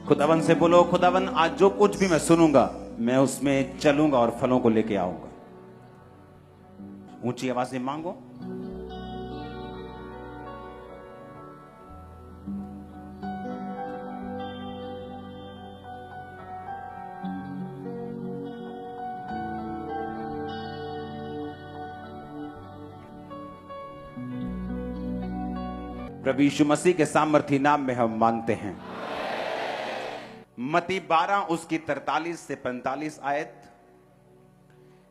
खुदावन से बोलो, खुदावन आज जो कुछ भी मैं सुनूंगा मैं उसमें चलूंगा और फलों को लेके आऊंगा। ऊंची आवाज से मांगो। प्रभु यीशु मसीह के सामर्थी नाम में हम मांगते हैं। मत्ती 12 उसकी 43 से 45 आयत,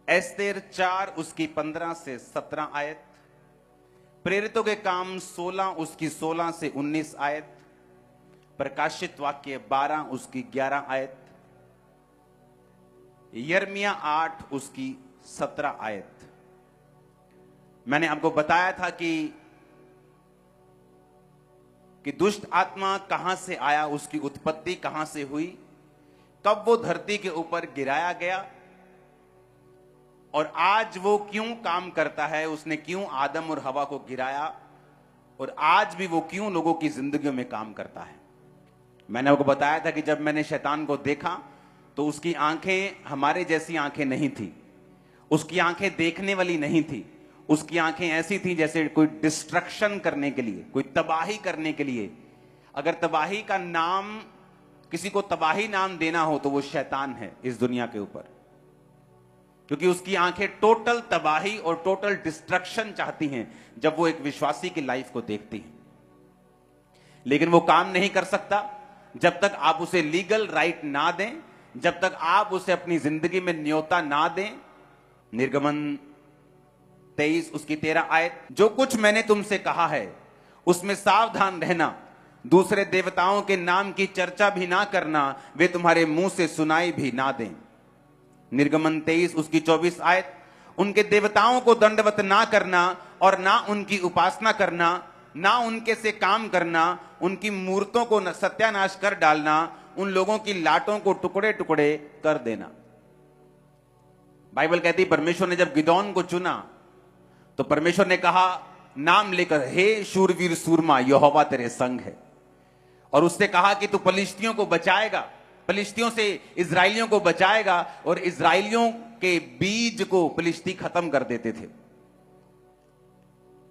एस्तेर 4 उसकी 15 से 17 आयत, प्रेरितों के काम 16 उसकी 16 से 19 आयत, प्रकाशित वाक्य 12 उसकी 11 आयत, यिर्मयाह 8 उसकी 17 आयत। मैंने आपको बताया था कि दुष्ट आत्मा कहां से आया, उसकी उत्पत्ति कहां से हुई, कब वो धरती के ऊपर गिराया गया और आज वो क्यों काम करता है, उसने क्यों आदम और हवा को गिराया और आज भी वो क्यों लोगों की जिंदगियों में काम करता है। मैंने आपको बताया था कि जब मैंने शैतान को देखा तो उसकी आंखें हमारे जैसी आंखें नहीं थी, उसकी आंखें देखने वाली नहीं थी, उसकी आंखें ऐसी थी जैसे कोई डिस्ट्रक्शन करने के लिए, कोई तबाही करने के लिए। अगर तबाही का नाम, किसी को तबाही नाम देना हो तो वो शैतान है इस दुनिया के ऊपर, क्योंकि उसकी आंखें टोटल तबाही और टोटल डिस्ट्रक्शन चाहती हैं जब वो एक विश्वासी की लाइफ को देखती हैं। लेकिन वो काम नहीं कर सकता जब तक आप उसे लीगल राइट ना दें, जब तक आप उसे अपनी जिंदगी में न्योता ना दें। निर्गमन 23 उसकी 13 आयत, जो कुछ मैंने तुमसे कहा है उसमें सावधान रहना, दूसरे देवताओं के नाम की चर्चा भी ना करना, वे तुम्हारे मुंह से सुनाई भी ना दें। निर्गमन 23 उसकी 24 आयत, उनके देवताओं को दंडवत ना करना और ना उनकी उपासना करना, ना उनके से काम करना, उनकी मूर्तों को सत्यानाश कर डालना, उन लोगों की लाटों को टुकड़े टुकड़े कर देना। बाइबल कहती परमेश्वर ने जब गिदोन को चुना तो परमेश्वर ने कहा नाम लेकर, हे शूरवीर सूरमा, यहोवा तेरे संग है। और उसने कहा कि तू फलिश्तियों को बचाएगा, फलिश्तियों से इजराइलियों को बचाएगा। और इजराइलियों के बीज को फलिश्ती खत्म कर देते थे।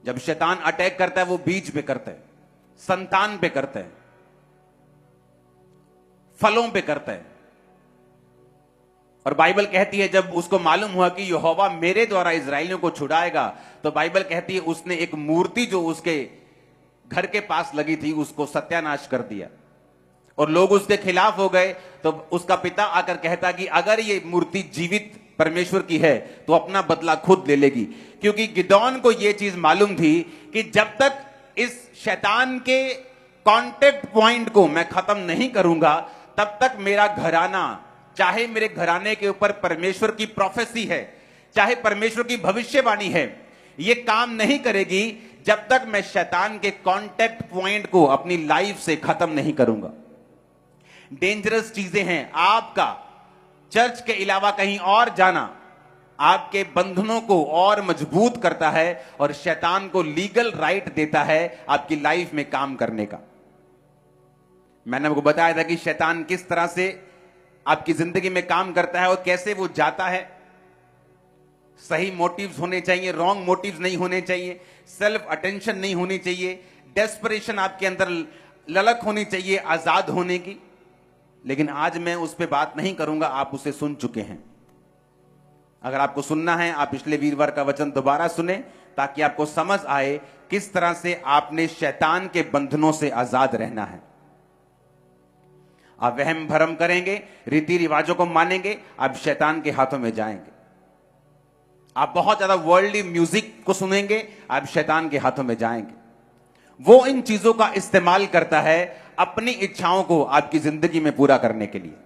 जब शैतान अटैक करता है वो बीज पे करता है, संतान पे करता है, फलों पे करता है। और बाइबल कहती है जब उसको मालूम हुआ कि यहोवा मेरे द्वारा इजराइलियों को छुड़ाएगा, तो बाइबल कहती है उसने एक मूर्ति जो उसके घर के पास लगी थी उसको सत्यानाश कर दिया और लोग उसके खिलाफ हो गए। तो उसका पिता आकर कहता कि अगर ये मूर्ति जीवित परमेश्वर की है तो अपना बदला खुद ले लेगी, क्योंकि गिदोन को यह चीज मालूम थी कि जब तक इस शैतान के कांटेक्ट पॉइंट को मैं खत्म नहीं करूंगा तब तक मेरा घराना, चाहे मेरे घराने के ऊपर परमेश्वर की प्रोफेसी है, चाहे परमेश्वर की भविष्यवाणी है, ये काम नहीं करेगी जब तक मैं शैतान के कांटेक्ट पॉइंट को अपनी लाइफ से खत्म नहीं करूंगा। डेंजरस चीजें हैं। आपका चर्च के अलावा कहीं और जाना आपके बंधनों को और मजबूत करता है और शैतान को लीगल राइट देता है आपकी लाइफ में काम करने का। मैंने आपको बताया था कि शैतान किस तरह से आपकी जिंदगी में काम करता है और कैसे वो जाता है। सही मोटिव्स होने चाहिए, रॉन्ग मोटिव्स नहीं होने चाहिए, सेल्फ अटेंशन नहीं होनी चाहिए, डेस्परेशन आपके अंदर ललक होनी चाहिए आजाद होने की। लेकिन आज मैं उस पर बात नहीं करूंगा, आप उसे सुन चुके हैं। अगर आपको सुनना है आप पिछले वीरवार का वचन दोबारा सुने ताकि आपको समझ आए किस तरह से आपने शैतान के बंधनों से आजाद रहना है। आप वहम भरम करेंगे, रीति रिवाजों को मानेंगे, आप शैतान के हाथों में जाएंगे। आप बहुत ज्यादा वर्ल्डली म्यूजिक को सुनेंगे, आप शैतान के हाथों में जाएंगे। वो इन चीजों का इस्तेमाल करता है अपनी इच्छाओं को आपकी जिंदगी में पूरा करने के लिए।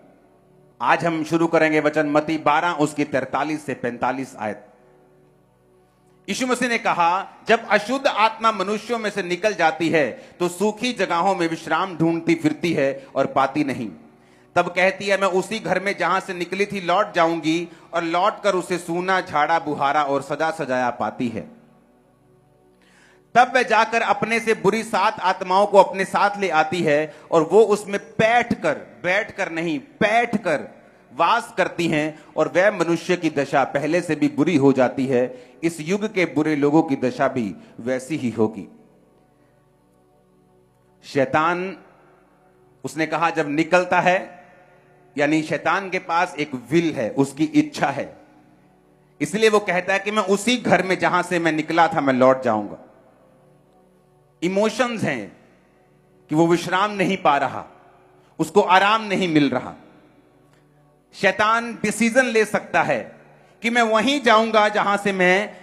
आज हम शुरू करेंगे वचन मत्ती 12 उसकी 43 से 45 आयत। यीशु मसीह ने कहा, जब अशुद्ध आत्मा मनुष्यों में से निकल जाती है तो सूखी जगहों में विश्राम ढूंढती फिरती है और पाती नहीं। तब कहती है, मैं उसी घर में जहां से निकली थी लौट जाऊंगी, और लौट कर उसे सूना, झाड़ा बुहारा और सजा सजाया पाती है। तब वह जाकर अपने से बुरी 7 आत्माओं को अपने साथ ले आती है और वो उसमें बैठकर नहीं, बैठकर वास करती हैं और वह मनुष्य की दशा पहले से भी बुरी हो जाती है। इस युग के बुरे लोगों की दशा भी वैसी ही होगी। शैतान, उसने कहा, जब निकलता है, यानी शैतान के पास एक विल है, उसकी इच्छा है, इसलिए वो कहता है कि मैं उसी घर में जहां से मैं निकला था मैं लौट जाऊंगा। इमोशंस हैं कि वो विश्राम नहीं पा रहा, उसको आराम नहीं मिल रहा। शैतान डिसीजन ले सकता है कि मैं वहीं जाऊंगा जहां से मैं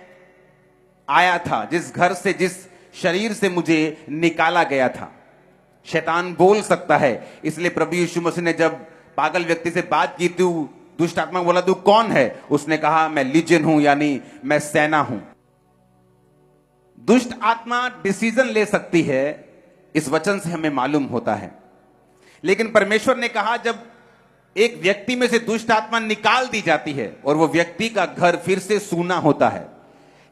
आया था, जिस घर से, जिस शरीर से मुझे निकाला गया था। शैतान बोल सकता है। इसलिए प्रभु यीशु मसीह ने जब पागल व्यक्ति से बात की, तू दुष्ट आत्मा बोला, तू कौन है? उसने कहा, मैं लीजियन हूं, यानी मैं सेना हूं। दुष्ट आत्मा डिसीजन ले सकती है, इस वचन से हमें मालूम होता है। लेकिन परमेश्वर ने कहा, जब एक व्यक्ति में से दुष्ट आत्मा निकाल दी जाती है और वो व्यक्ति का घर फिर से सूना होता है,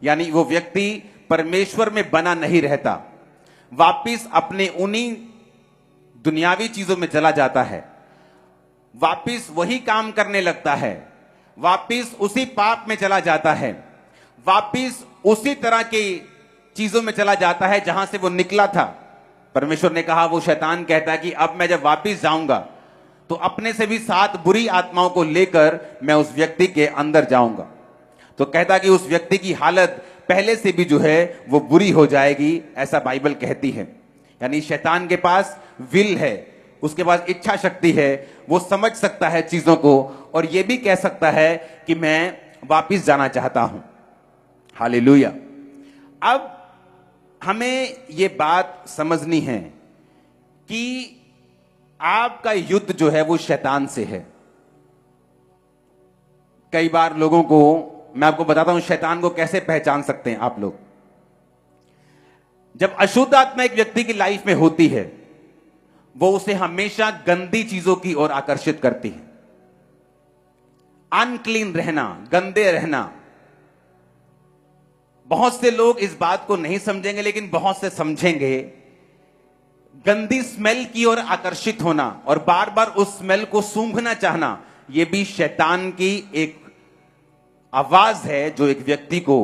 यानी वो व्यक्ति परमेश्वर में बना नहीं रहता, वापिस अपने उन्हीं दुनियावी चीजों में चला जाता है, वापिस वही काम करने लगता है, वापिस उसी पाप में चला जाता है, वापिस उसी तरह की चीजों में चला जाता है जहां से वो निकला था। परमेश्वर ने कहा, वो शैतान कहता है कि अब मैं जब वापिस जाऊंगा तो अपने से भी 7 बुरी आत्माओं को लेकर मैं उस व्यक्ति के अंदर जाऊंगा। तो कहता कि उस व्यक्ति की हालत पहले से भी जो है वो बुरी हो जाएगी, ऐसा बाइबल कहती है। यानी शैतान के पास विल है, उसके पास इच्छा शक्ति है, वो समझ सकता है चीजों को और ये भी कह सकता है कि मैं वापिस जाना चाहता हूं। हालेलुया। अब हमें ये बात समझनी है कि आपका युद्ध जो है वो शैतान से है। कई बार लोगों को, मैं आपको बताता हूं शैतान को कैसे पहचान सकते हैं आप लोग। जब अशुद्ध आत्मा एक व्यक्ति की लाइफ में होती है, वो उसे हमेशा गंदी चीजों की ओर आकर्षित करती है। अनक्लीन रहना, गंदे रहना। बहुत से लोग इस बात को नहीं समझेंगे, लेकिन बहुत से समझेंगे। गंदी स्मेल की ओर आकर्षित होना और बार बार उस स्मेल को सूंघना चाहना, यह भी शैतान की एक आवाज है जो एक व्यक्ति को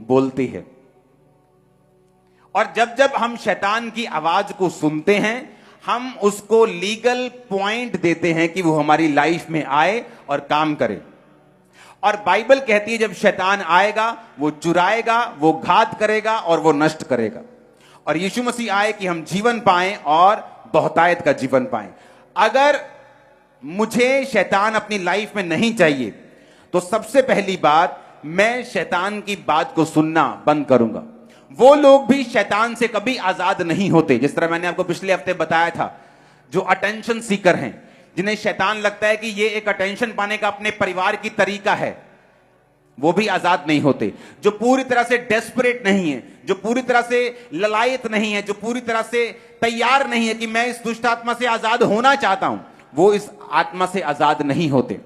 बोलती है। और जब जब हम शैतान की आवाज को सुनते हैं, हम उसको लीगल पॉइंट देते हैं कि वो हमारी लाइफ में आए और काम करे। और बाइबल कहती है, जब शैतान आएगा वो चुराएगा, वो घात करेगा और वो नष्ट करेगा। और यीशु मसीह आए कि हम जीवन पाएं और बहुतायत का जीवन पाएं। अगर मुझे शैतान अपनी लाइफ में नहीं चाहिए, तो सबसे पहली बात, मैं शैतान की बात को सुनना बंद करूंगा। वो लोग भी शैतान से कभी आजाद नहीं होते, जिस तरह मैंने आपको पिछले हफ्ते बताया था, जो अटेंशन सीकर हैं, जिन्हें शैतान लगता है कि ये एक अटेंशन पाने का अपने परिवार की तरीका है, वो भी आजाद नहीं होते। जो पूरी तरह से डेस्परेट नहीं है, जो पूरी तरह से ललायत नहीं है, जो पूरी तरह से तैयार नहीं है कि मैं इस दुष्ट आत्मा से आजाद होना चाहता हूं, वो इस आत्मा से आजाद नहीं होते।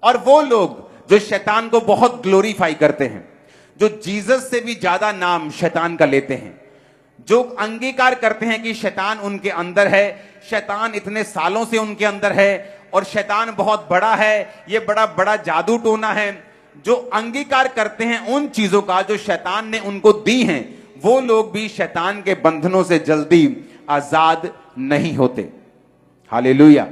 और वो लोग जो शैतान को बहुत ग्लोरीफाई करते हैं, जो जीसस से भी ज्यादा नाम शैतान का लेते हैं, जो अंगीकार करते हैं कि शैतान उनके अंदर है, शैतान इतने सालों से उनके अंदर है और शैतान बहुत बड़ा है, ये बड़ा बड़ा जादू टोना है, जो अंगीकार करते हैं उन चीजों का जो शैतान ने उनको दी हैं, वो लोग भी शैतान के बंधनों से जल्दी आजाद नहीं होते। हालेलुया।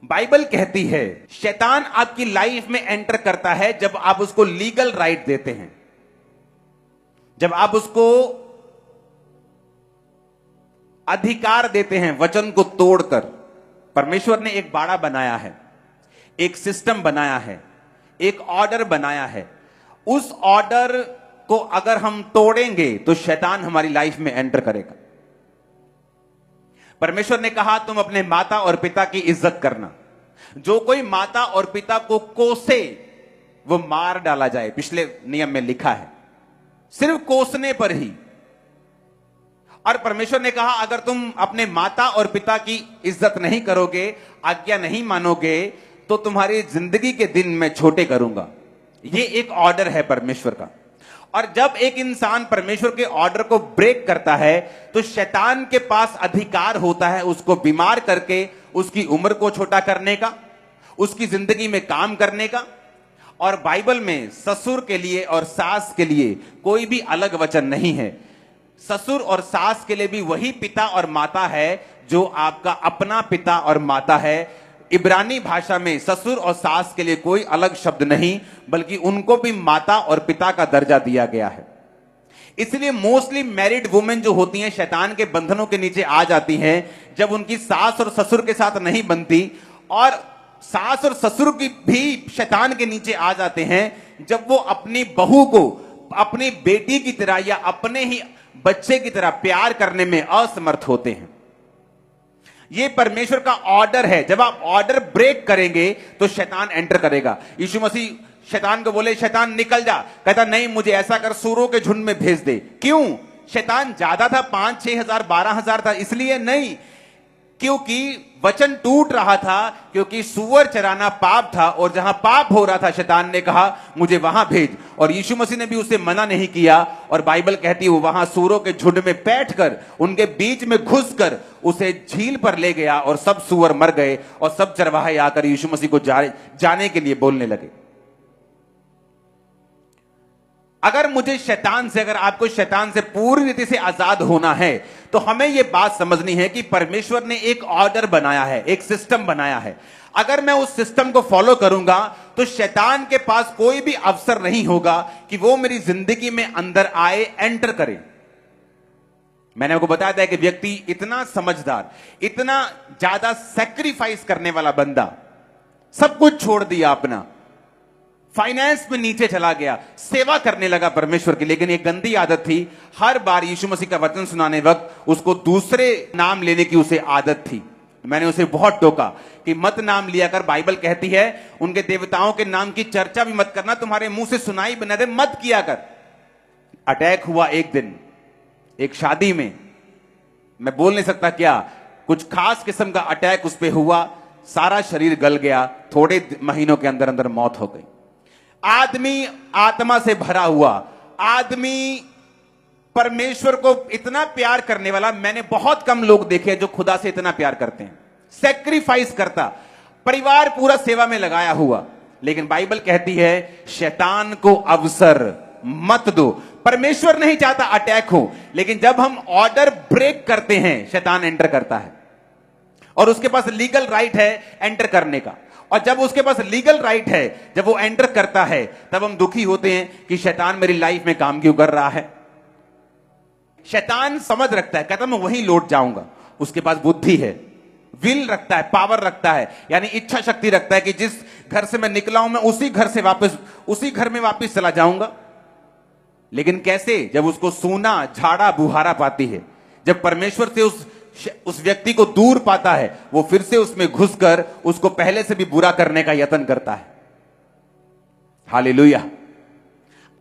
बाइबल कहती है, शैतान आपकी लाइफ में एंटर करता है जब आप उसको लीगल राइट देते हैं, जब आप उसको अधिकार देते हैं वचन को तोड़कर। परमेश्वर ने एक बाड़ा बनाया है, एक सिस्टम बनाया है, एक ऑर्डर बनाया है। उस ऑर्डर को अगर हम तोड़ेंगे तो शैतान हमारी लाइफ में एंटर करेगा। परमेश्वर ने कहा, तुम अपने माता और पिता की इज्जत करना। जो कोई माता और पिता को कोसे वो मार डाला जाए, पिछले नियम में लिखा है, सिर्फ कोसने पर ही। और परमेश्वर ने कहा, अगर तुम अपने माता और पिता की इज्जत नहीं करोगे, आज्ञा नहीं मानोगे, तो तुम्हारी जिंदगी के दिन मैं छोटे करूंगा। ये एक ऑर्डर है परमेश्वर का। और जब एक इंसान परमेश्वर के ऑर्डर को ब्रेक करता है तो शैतान के पास अधिकार होता है उसको बीमार करके उसकी उम्र को छोटा करने का, उसकी जिंदगी में काम करने का। और बाइबल में ससुर के लिए और सास के लिए कोई भी अलग वचन नहीं है। ससुर और सास के लिए भी वही पिता और माता है जो आपका अपना पिता और माता है। इब्रानी भाषा में ससुर और सास के लिए कोई अलग शब्द नहीं, बल्कि उनको भी माता और पिता का दर्जा दिया गया है। इसलिए मोस्टली मैरिड वुमेन जो होती हैं शैतान के बंधनों के नीचे आ जाती हैं जब उनकी सास और ससुर के साथ नहीं बनती, और सास और ससुर की भी शैतान के नीचे आ जाते हैं जब वो अपनी बहू को अपनी बेटी की तरह या अपने ही बच्चे की तरह प्यार करने में असमर्थ होते हैं। ये परमेश्वर का ऑर्डर है। जब आप ऑर्डर ब्रेक करेंगे तो शैतान एंटर करेगा। यीशु मसीह शैतान को बोले, शैतान निकल जा। कहता नहीं, मुझे ऐसा कर, सूरों के झुंड में भेज दे। क्यों? शैतान ज्यादा था, 5-6 हजार 12 हजार था, इसलिए नहीं, क्योंकि वचन टूट रहा था, क्योंकि सुअर चराना पाप था और जहां पाप हो रहा था शैतान ने कहा मुझे वहां भेज। और यीशु मसीह ने भी उसे मना नहीं किया। और बाइबल कहती है वो वहां सूरों के झुंड में बैठकर उनके बीच में घुसकर उसे झील पर ले गया और सब सुअर मर गए और सब चरवाहे आकर यीशु मसीह को जाने के लिए बोलने लगे। अगर मुझे शैतान से, अगर आपको शैतान से पूरी रीति से आजाद होना है तो हमें यह बात समझनी है कि परमेश्वर ने एक ऑर्डर बनाया है, एक सिस्टम बनाया है। अगर मैं उस सिस्टम को फॉलो करूंगा तो शैतान के पास कोई भी अवसर नहीं होगा कि वो मेरी जिंदगी में अंदर आए, एंटर करे। मैंने आपको बताया था कि व्यक्ति इतना समझदार, इतना ज्यादा सैक्रिफाइस करने वाला बंदा, सब कुछ छोड़ दिया अपना, फाइनेंस में नीचे चला गया, सेवा करने लगा परमेश्वर की। लेकिन एक गंदी आदत थी, हर बार यीशु मसीह का वचन सुनाने वक्त उसको दूसरे नाम लेने की उसे आदत थी। मैंने उसे बहुत टोका कि मत नाम लिया कर। बाइबल कहती है उनके देवताओं के नाम की चर्चा भी मत करना, तुम्हारे मुंह से सुनाई बना दे, मत किया कर। अटैक हुआ एक दिन एक शादी में, मैं बोल नहीं सकता क्या, कुछ खास किस्म का अटैक उस पर हुआ, सारा शरीर गल गया, थोड़े महीनों के अंदर अंदर मौत हो गई। आदमी आत्मा से भरा हुआ, आदमी परमेश्वर को इतना प्यार करने वाला मैंने बहुत कम लोग देखे जो खुदा से इतना प्यार करते हैं, सैक्रिफाइस करता, परिवार पूरा सेवा में लगाया हुआ। लेकिन बाइबल कहती है शैतान को अवसर मत दो। परमेश्वर नहीं चाहता अटैक हो, लेकिन जब हम ऑर्डर ब्रेक करते हैं शैतान एंटर करता है और उसके पास लीगल राइट है एंटर करने का। और जब उसके पास लीगल राइट है, जब वो एंटर करता है, तब हम दुखी होते हैं कि शैतान मेरी लाइफ में काम क्यों कर रहा है। शैतान समझ रखता है, कहता मैं वहीं लौट जाऊंगा। उसके पास बुद्धि है, विल रखता है, पावर रखता है, यानी इच्छा शक्ति रखता है कि जिस घर से मैं निकला हूं मैं उसी घर में वापस चला जाऊंगा। लेकिन कैसे? जब उसको सूना झाड़ा बुहारा पाती है, जब परमेश्वर से उस व्यक्ति को दूर पाता है, वो फिर से उसमें घुसकर उसको पहले से भी बुरा करने का यत्न करता है। हालेलुया।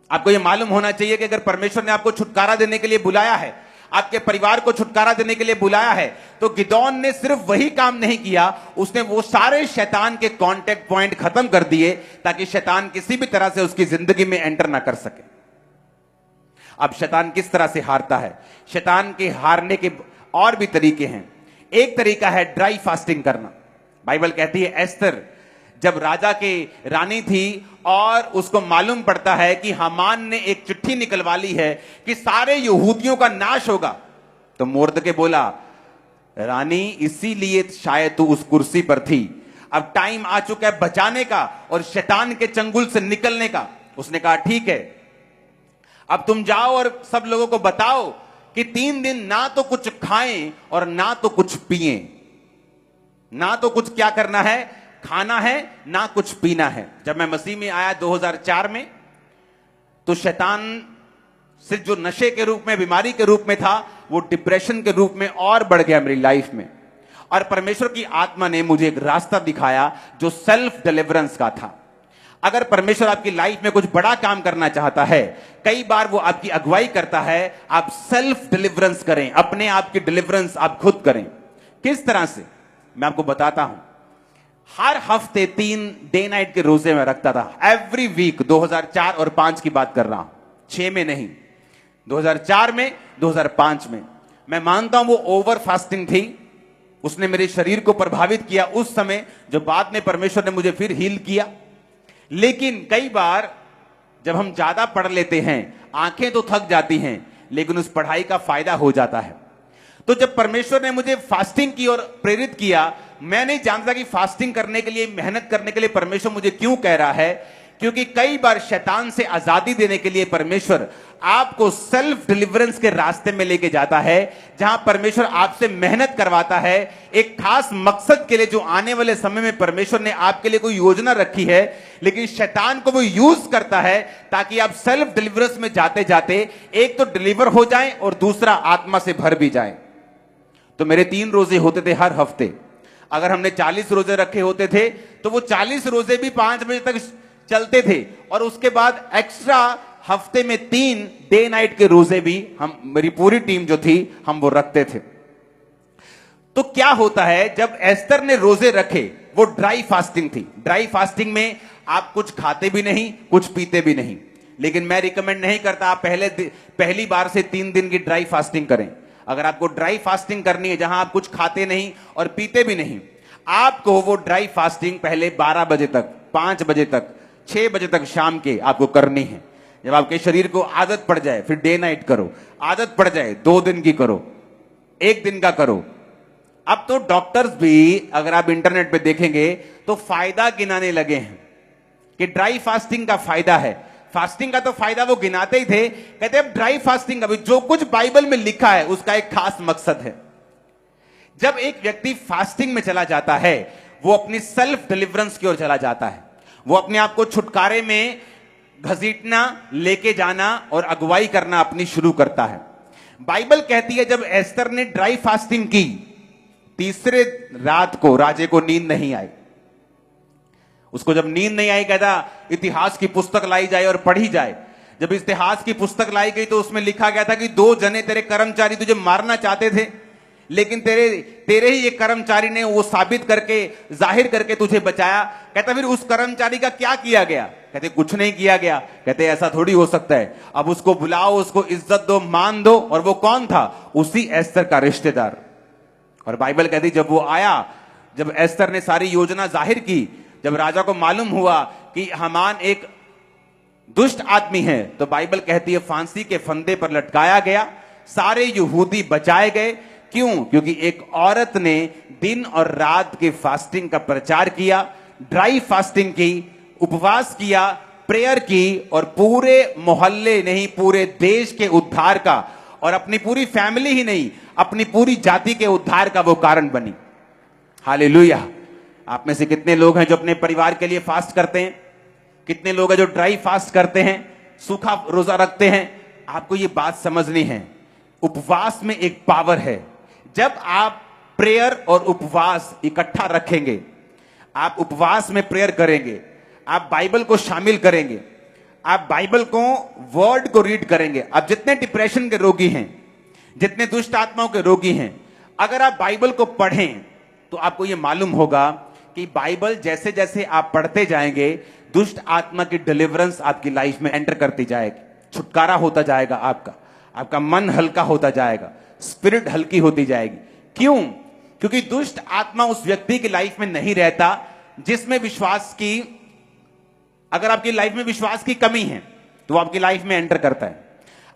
आपको यह मालूम होना चाहिए कि अगर परमेश्वर ने आपको छुटकारा देने के लिए बुलाया है, आपके परिवार को छुटकारा देने के लिए बुलाया है, तो गिदोन ने सिर्फ वही काम नहीं किया, उसने वो सारे शैतान के कांटेक्ट पॉइंट खत्म कर दिए ताकि शैतान किसी भी तरह से उसकी जिंदगी में एंटर ना कर सके। अब शैतान किस तरह से हारता है? शैतान के हारने के और भी तरीके हैं। एक तरीका है ड्राई फास्टिंग करना। बाइबल कहती है एस्तर जब राजा के रानी थी और उसको मालूम पड़ता है कि हामान ने एक चिट्ठी निकलवा ली है कि सारे यहूदियों का नाश होगा, तो मोर्दके बोला रानी इसीलिए शायद तू उस कुर्सी पर थी, अब टाइम आ चुका है बचाने का और शैतान के चंगुल से निकलने का। उसने कहा ठीक है, अब तुम जाओ और सब लोगों को बताओ कि 3 दिन ना तो कुछ खाएं और ना तो कुछ पिएं। ना तो कुछ क्या करना है, खाना है, ना कुछ पीना है। जब मैं मसीह में आया 2004 में, तो शैतान से जो नशे के रूप में, बीमारी के रूप में था, वो डिप्रेशन के रूप में और बढ़ गया मेरी लाइफ में। और परमेश्वर की आत्मा ने मुझे एक रास्ता दिखाया जो सेल्फ डिलीवरेंस का था। अगर परमेश्वर आपकी लाइफ में कुछ बड़ा काम करना चाहता है, कई बार वो आपकी अगुवाई करता है, आप सेल्फ डिलीवरेंस करें, अपने आप की डिलीवरेंस आप खुद करें। किस तरह से, मैं आपको बताता हूं। हर हफ्ते 3 डे नाइट के रोजे में रखता था, एवरी वीक। 2004 और 5 की बात कर रहा हूं, 6 में नहीं, 2004 में, 2005 में। मैं मानता हूं वो ओवर फास्टिंग थी, उसने मेरे शरीर को प्रभावित किया उस समय, जो बाद में परमेश्वर ने मुझे फिर हील किया। लेकिन कई बार जब हम ज्यादा पढ़ लेते हैं, आंखें तो थक जाती हैं, लेकिन उस पढ़ाई का फायदा हो जाता है। तो जब परमेश्वर ने मुझे फास्टिंग की और प्रेरित किया, मैं नहीं जानता कि फास्टिंग करने के लिए, मेहनत करने के लिए परमेश्वर मुझे क्यों कह रहा है। क्योंकि कई बार शैतान से आजादी देने के लिए परमेश्वर आपको सेल्फ डिलीवरेंस के रास्ते में लेके जाता है, जहां परमेश्वर आपसे मेहनत करवाता है एक खास मकसद के लिए, जो आने वाले समय में परमेश्वर ने आपके लिए कोई योजना रखी है। लेकिन शैतान को वो यूज करता है ताकि आप सेल्फ डिलीवरेंस में जाते जाते एक तो डिलीवर हो जाएं और दूसरा आत्मा से भर भी जाएं। तो मेरे 3 रोजे होते थे हर हफ्ते। अगर हमने 40 रोजे रखे होते थे तो वो 40 रोजे भी 5 बजे तक चलते थे, और उसके बाद एक्स्ट्रा हफ्ते में 3 डे नाइट के रोजे भी हम, मेरी पूरी टीम जो थी, हम वो रखते थे। तो क्या होता है, जब एस्तर ने रोजे रखे, वो ड्राई फास्टिंग थी। ड्राई फास्टिंग में आप कुछ खाते भी नहीं, कुछ पीते भी नहीं। लेकिन मैं रिकमेंड नहीं करता आप पहली बार से 3 दिन की ड्राई फास्टिंग करें। अगर आपको ड्राई फास्टिंग करनी है, जहां आप कुछ खाते नहीं और पीते भी नहीं, आपको वो ड्राई फास्टिंग पहले 12 बजे तक, 5 बजे तक, 6 बजे तक शाम के आपको करनी है। जब आपके शरीर को आदत पड़ जाए, फिर डे नाइट करो। आदत पड़ जाए 2 दिन की करो, 1 दिन का करो। अब तो डॉक्टर्स भी, अगर आप इंटरनेट पे देखेंगे तो फायदा गिनाने लगे हैं कि ड्राई फास्टिंग का फायदा है। फास्टिंग का तो फायदा वो गिनाते ही थे, कहते अब ड्राई फास्टिंग, अभी जो कुछ बाइबल में लिखा है उसका एक खास मकसद है। जब एक व्यक्ति फास्टिंग में चला जाता है, वो अपनी सेल्फ डिलीवरेंस की ओर चला जाता है। वो अपने आप को छुटकारे में घसीटना, लेके जाना और अगुवाई करना अपनी शुरू करता है। बाइबल कहती है जब एस्तर ने ड्राई फास्टिंग की, तीसरे रात को राजे को नींद नहीं आई। उसको जब नींद नहीं आई, कहता इतिहास की पुस्तक लाई जाए और पढ़ी जाए। जब इतिहास की पुस्तक लाई गई तो उसमें लिखा गया था कि 2 जने तेरे कर्मचारी तुझे मारना चाहते थे, लेकिन तेरे ही एक कर्मचारी ने वो साबित करके, जाहिर करके तुझे बचाया। कहता फिर उस कर्मचारी का क्या किया गया? कहते कुछ नहीं किया गया। कहते ऐसा थोड़ी हो सकता है, अब उसको बुलाओ, उसको इज्जत दो, मान दो। और वो कौन था? उसी एस्तर का रिश्तेदार। और बाइबल कहती जब वो आया, जब एस्तर ने सारी योजना जाहिर की, जब राजा को मालूम हुआ कि हामान एक दुष्ट आदमी है, तो बाइबल कहती है फांसी के फंदे पर लटकाया गया। सारे यहूदी बचाए गए। क्यों? क्योंकि एक औरत ने दिन और रात के फास्टिंग का प्रचार किया, ड्राई फास्टिंग की, उपवास किया, प्रेयर की, और पूरे मोहल्ले नहीं, पूरे देश के उद्धार का, और अपनी पूरी फैमिली ही नहीं, अपनी पूरी जाति के उद्धार का वो कारण बनी। हालेलुया। आप में से कितने लोग हैं जो अपने परिवार के लिए फास्ट करते हैं? कितने लोग हैं जो ड्राई फास्ट करते हैं, सूखा रोजा रखते हैं? आपको ये बात समझनी है, उपवास में एक पावर है। जब आप प्रेयर और उपवास इकट्ठा रखेंगे, आप उपवास में प्रेयर करेंगे, आप बाइबल को शामिल करेंगे, आप बाइबल को, वर्ड को रीड करेंगे। आप जितने डिप्रेशन के रोगी हैं, जितने दुष्ट आत्माओं के रोगी हैं, अगर आप बाइबल को पढ़ें तो आपको यह मालूम होगा कि बाइबल जैसे जैसे आप पढ़ते जाएंगे, दुष्ट आत्मा की डिलीवरेंस आपकी लाइफ में एंटर करती जाएगी, छुटकारा होता जाएगा आपका मन हल्का होता जाएगा, स्पिरिट हल्की होती जाएगी। क्यों? क्योंकि दुष्ट आत्मा उस व्यक्ति की लाइफ में नहीं रहता जिसमें विश्वास की, अगर आपकी लाइफ में विश्वास की कमी है तो वो आपकी लाइफ में एंटर करता है।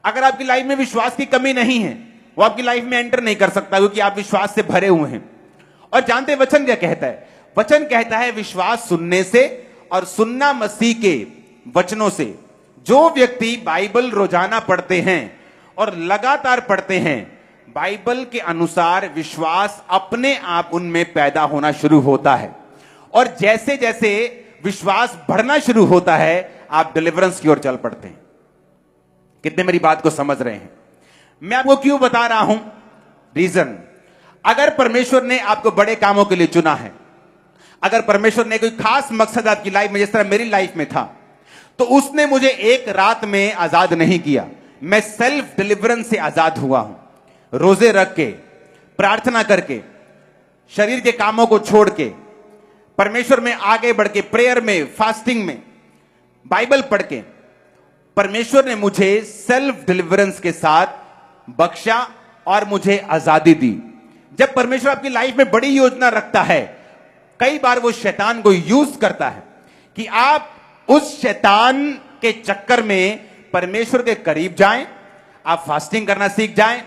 अगर आपकी लाइफ में विश्वास की कमी नहीं है, वो आपकी लाइफ में एंटर नहीं कर सकता, क्योंकि आप विश्वास से भरे हुए हैं। और जानते वचन क्या कहता है? वचन कहता है विश्वास सुनने से, और सुनना मसीह के वचनों से। जो व्यक्ति बाइबल रोजाना पढ़ते हैं और लगातार पढ़ते हैं, बाइबल के अनुसार विश्वास अपने आप उनमें पैदा होना शुरू होता है। और जैसे जैसे विश्वास बढ़ना शुरू होता है, आप डिलीवरेंस की ओर चल पड़ते हैं। कितने मेरी बात को समझ रहे हैं? मैं आपको क्यों बता रहा हूं? रीजन, अगर परमेश्वर ने आपको बड़े कामों के लिए चुना है, अगर परमेश्वर ने कोई खास मकसद आपकी लाइफ में, जिस तरह मेरी लाइफ में था, तो उसने मुझे एक रात में आजाद नहीं किया। मैं सेल्फ डिलीवरेंस से आजाद हुआ हूं, रोजे रख के, प्रार्थना करके, शरीर के कामों को छोड़ के, परमेश्वर में आगे बढ़ के, प्रेयर में, फास्टिंग में, बाइबल पढ़ के। परमेश्वर ने मुझे सेल्फ डिलीवरेंस के साथ बख्शा और मुझे आजादी दी। जब परमेश्वर आपकी लाइफ में बड़ी योजना रखता है, कई बार वो शैतान को यूज करता है कि आप उस शैतान के चक्कर में परमेश्वर के करीब जाएं, आप फास्टिंग करना सीख जाएं,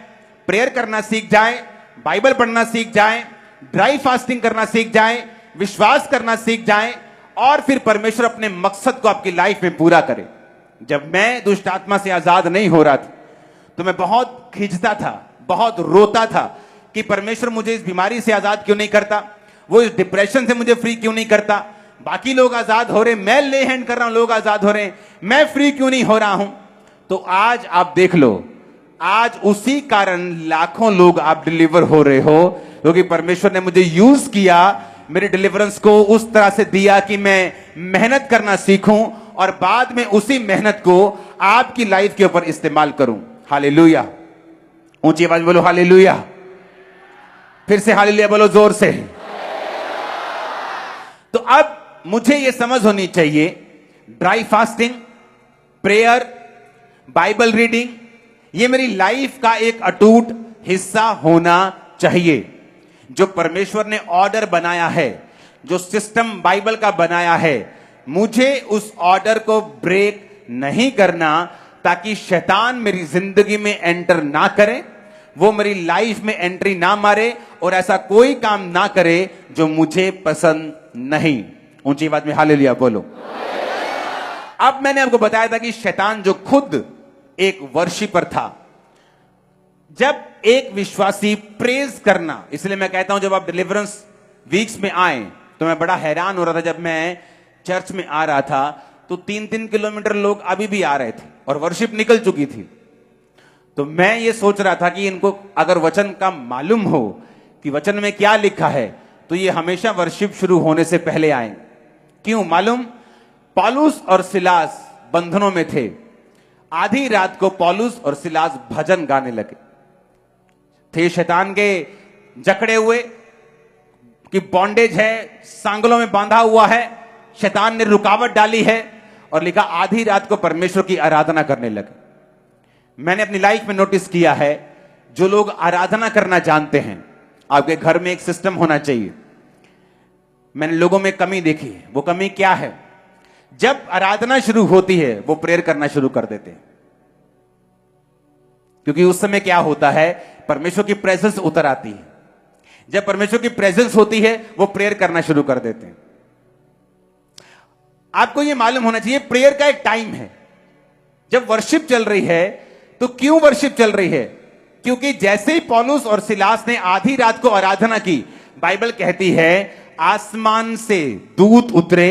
प्रेयर करना सीख जाएं, बाइबल पढ़ना सीख जाएं, ड्राई फास्टिंग करना सीख जाएं, विश्वास करना सीख जाएं और फिर परमेश्वर अपने मकसद को आपकी लाइफ में पूरा करे। जब मैं दुष्ट आत्मा से आजाद नहीं हो रहा था तो मैं बहुत खिंचता था, बहुत रोता था कि परमेश्वर मुझे इस बीमारी से आजाद क्यों नहीं करता, वो इस डिप्रेशन से मुझे फ्री क्यों नहीं करता। बाकी लोग आजाद हो रहे, मैं ले हैंड कर रहा हूं, लोग आजाद हो रहे हैं, मैं फ्री क्यों नहीं हो रहा हूं। तो आज आप देख लो, आज उसी कारण लाखों लोग आप डिलीवर हो रहे हो, क्योंकि परमेश्वर ने मुझे यूज किया, मेरे डिलीवरेंस को उस तरह से दिया कि मैं मेहनत करना सीखूं और बाद में उसी मेहनत को आपकी लाइफ के ऊपर इस्तेमाल करूं। हालेलुया, ऊंची आवाज बोलो हालेलुया, फिर से हालेलुया बोलो जोर से। तो अब मुझे यह समझ होनी चाहिए, dry fasting, prayer, Bible reading, यह मेरी लाइफ का एक अटूट हिस्सा होना चाहिए। जो परमेश्वर ने ऑर्डर बनाया है, जो सिस्टम बाइबल का बनाया है, मुझे उस ऑर्डर को ब्रेक नहीं करना, ताकि शैतान मेरी जिंदगी में एंटर ना करे, वो मेरी लाइफ में एंट्री ना मारे और ऐसा कोई काम ना करे जो मुझे पसंद नहीं। ऊंची आवाज में हालेलुया बोलो। अब मैंने आपको बताया था कि शैतान जो खुद एक वर्शिपर था, जब एक विश्वासी प्रेज करना, इसलिए मैं कहता हूं जब आप डिलीवरेंस वीक्स में आए तो मैं बड़ा हैरान हो रहा था। जब मैं चर्च में आ रहा था तो 3-3 किलोमीटर लोग अभी भी आ रहे थे और वर्शिप निकल चुकी थी। तो मैं ये सोच रहा था कि इनको अगर वचन का मालूम हो कि वचन में क्या लिखा है तो ये हमेशा वर्शिप शुरू होने से पहले आए। क्यों मालूम? पौलुस और सिलास बंधनों में थे, आधी रात को पौलुस और सिलास भजन गाने लगे थे। शैतान के जकड़े हुए कि बॉन्डेज है, सांगलों में बांधा हुआ है, शैतान ने रुकावट डाली है और लिखा आधी रात को परमेश्वर की आराधना करने लगे। मैंने अपनी लाइफ में नोटिस किया है, जो लोग आराधना करना जानते हैं, आपके घर में एक सिस्टम होना चाहिए। मैंने लोगों में कमी देखी है। वो कमी क्या है? जब आराधना शुरू होती है वो प्रेयर करना शुरू कर देते हैं, क्योंकि उस समय क्या होता है, परमेश्वर की प्रेजेंस उतर आती है। जब परमेश्वर की प्रेजेंस होती है वो प्रेयर करना शुरू कर देते हैं। आपको यह मालूम होना चाहिए, प्रेयर का एक टाइम है। जब वर्शिप चल रही है तो क्यों वर्शिप चल रही है? क्योंकि जैसे ही पौलुस और सिलास ने आधी रात को आराधना की, बाइबल कहती है आसमान से दूत उतरे,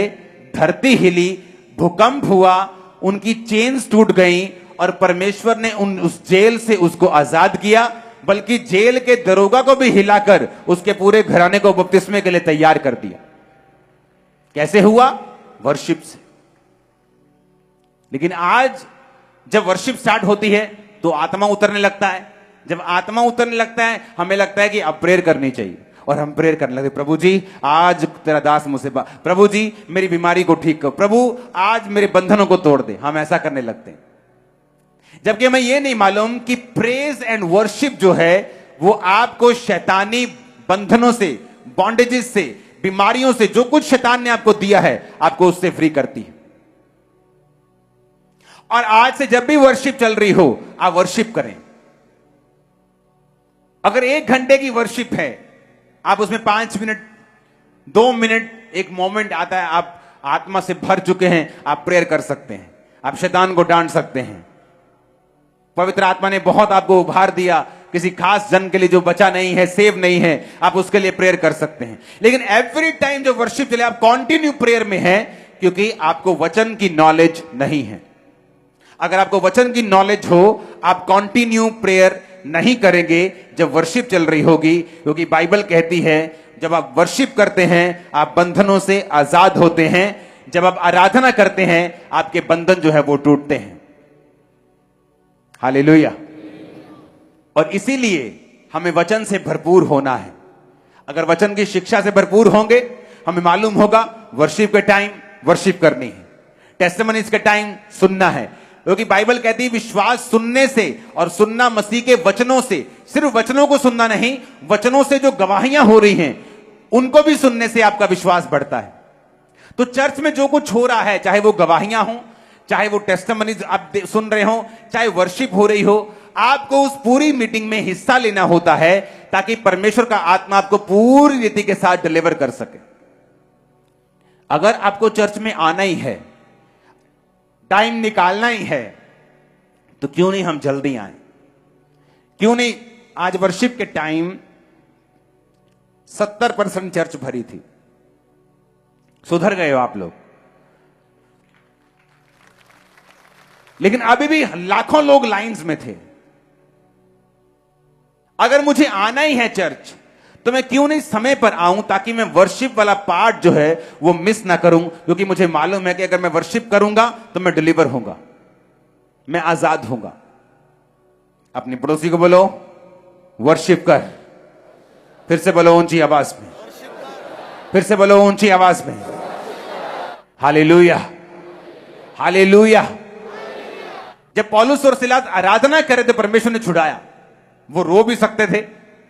धरती हिली, भूकंप हुआ, उनकी चेन्स टूट गई और परमेश्वर ने उस जेल से उसको आजाद किया, बल्कि जेल के दरोगा को भी हिलाकर उसके पूरे घराने को बपतिस्मे के लिए तैयार कर दिया। कैसे हुआ? वर्शिप से। लेकिन आज जब वर्शिप स्टार्ट होती है तो आत्मा उतरने लगता है। जब आत्मा उतरने लगता है हमें लगता है कि अब प्रेयर करनी चाहिए और हम प्रेयर करने लगते, प्रभु जी आज तेरा दास मुझसे, प्रभु जी मेरी बीमारी को ठीक करो, प्रभु आज मेरे बंधनों को तोड़ दे। हम ऐसा करने लगते हैं, जबकि हमें यह नहीं मालूम कि प्रेज एंड वर्शिप जो है वो आपको शैतानी बंधनों से, बॉन्डेजेस से, बीमारियों से, जो कुछ शैतान ने आपको दिया है, आपको उससे फ्री करती है। और आज से जब भी वर्शिप चल रही हो आप वर्शिप करें। अगर 1 घंटे की वर्शिप है, आप उसमें 5 मिनट, 2 मिनट एक मोमेंट आता है, आप आत्मा से भर चुके हैं, आप प्रेयर कर सकते हैं, आप शैतान को डांट सकते हैं। पवित्र आत्मा ने बहुत आपको उभार दिया, किसी खास जन के लिए जो बचा नहीं है, सेव नहीं है, आप उसके लिए प्रेयर कर सकते हैं। लेकिन एवरी टाइम जो वर्शिप चले आप कंटिन्यू प्रेयर में हैं, क्योंकि आपको वचन की नॉलेज नहीं है। अगर आपको वचन की नॉलेज हो, आप कंटिन्यू प्रेयर नहीं करेंगे जब वर्शिप चल रही होगी, क्योंकि बाइबल कहती है जब आप वर्शिप करते हैं आप बंधनों से आजाद होते हैं, जब आप आराधना करते हैं आपके बंधन जो है वो टूटते हैं। हालेलुया। और इसीलिए हमें वचन से भरपूर होना है। अगर वचन की शिक्षा से भरपूर होंगे, हमें मालूम होगा वर्शिप के टाइम वर्शिप करनी है, टेस्टिमनीज के टाइम सुनना है, क्योंकि बाइबल कहती है विश्वास सुनने से और सुनना मसीह के वचनों से। सिर्फ वचनों को सुनना नहीं, वचनों से जो गवाहियां हो रही हैं उनको भी सुनने से आपका विश्वास बढ़ता है। तो चर्च में जो कुछ हो रहा है, चाहे वो गवाहियां हो, चाहे वो टेस्टिमनीज आप सुन रहे हो, चाहे वर्शिप हो रही हो, आपको उस पूरी मीटिंग में हिस्सा लेना होता है ताकि परमेश्वर का आत्मा आपको पूरी रीति के साथ डिलीवर कर सके। अगर आपको चर्च में आना ही है, टाइम निकालना ही है, तो क्यों नहीं हम जल्दी आए? क्यों नहीं? आज वर्शिप के टाइम 70% चर्च भरी थी। सुधर गए हो आप लोग, लेकिन अभी भी लाखों लोग लाइंस में थे। अगर मुझे आना ही है चर्च, तो मैं क्यों नहीं समय पर आऊं ताकि मैं वर्शिप वाला पार्ट जो है वो मिस ना करूं, क्योंकि मुझे मालूम है कि अगर मैं वर्शिप करूंगा तो मैं डिलीवर होऊंगा, मैं आजाद होऊंगा। अपनी पड़ोसी को बोलो वर्शिप कर। फिर से बोलो ऊंची आवाज में, फिर से बोलो ऊंची आवाज में, हालेलुया, हालेलुया। जब पौलुस और सिलास आराधना करे थे, परमेश्वर ने छुड़ाया। वो रो भी सकते थे,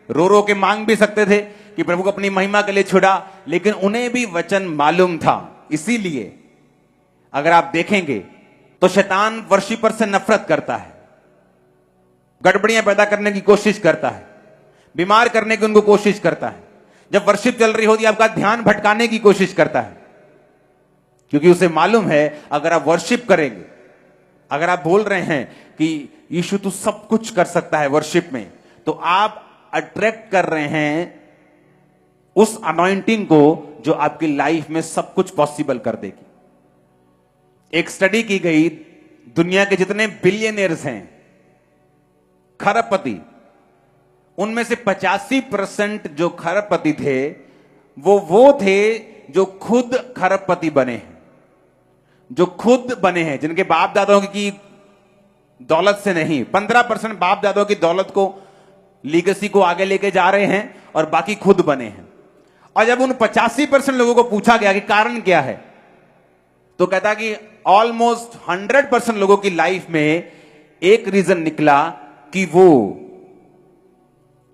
रो रो के मांग भी सकते थे कि प्रभु को अपनी महिमा के लिए छुड़ा, लेकिन उन्हें भी वचन मालूम था। इसीलिए अगर आप देखेंगे तो शैतान वर्शिपर से नफरत करता है, गड़बड़ियां पैदा करने की कोशिश करता है, बीमार करने की उनको कोशिश करता है। जब वर्शिप चल रही होती है आपका ध्यान भटकाने की कोशिश करता है, क्योंकि उसे मालूम है अगर आप वर्शिप करेंगे, अगर आप बोल रहे हैं कि यीशु तू सब कुछ कर सकता है वर्शिप में, तो आप अट्रैक्ट कर रहे हैं उस अनॉइंटिंग को जो आपकी लाइफ में सब कुछ पॉसिबल कर देगी। एक स्टडी की गई, दुनिया के जितने बिलियनियर्स हैं, खरबपति, उनमें से 85% जो खरबपति थे वो थे जो खुद खरबपति बने हैं, जो खुद बने हैं, जिनके बाप दादाओं की दौलत से नहीं। 15% बाप दादाओं की दौलत को, लीगेसी को आगे लेके जा रहे हैं और बाकी खुद बने हैं। और जब उन 85% लोगों को पूछा गया कि कारण क्या है, तो कहता कि ऑलमोस्ट 100% लोगों की लाइफ में एक रीजन निकला कि वो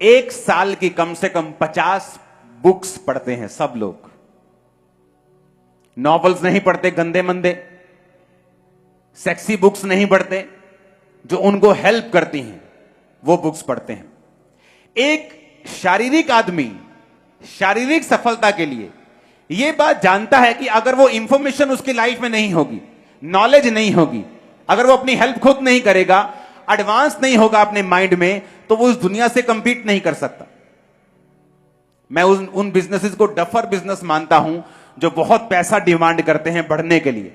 एक साल की कम से कम 50 बुक्स पढ़ते हैं। सब लोग नॉवेल्स नहीं पढ़ते, गंदे मंदे सेक्सी बुक्स नहीं पढ़ते, जो उनको हेल्प करती हैं वो बुक्स पढ़ते हैं। एक शारीरिक आदमी शारीरिक सफलता के लिए यह बात जानता है कि अगर वो इंफॉर्मेशन उसकी लाइफ में नहीं होगी, नॉलेज नहीं होगी, अगर वो अपनी हेल्प खुद नहीं करेगा, एडवांस नहीं होगा अपने माइंड में, तो वो उस दुनिया से कंपीट नहीं कर सकता। मैं उन बिजनेसेस को डफर बिजनेस मानता हूं जो बहुत पैसा डिमांड करते हैं बढ़ने के लिए।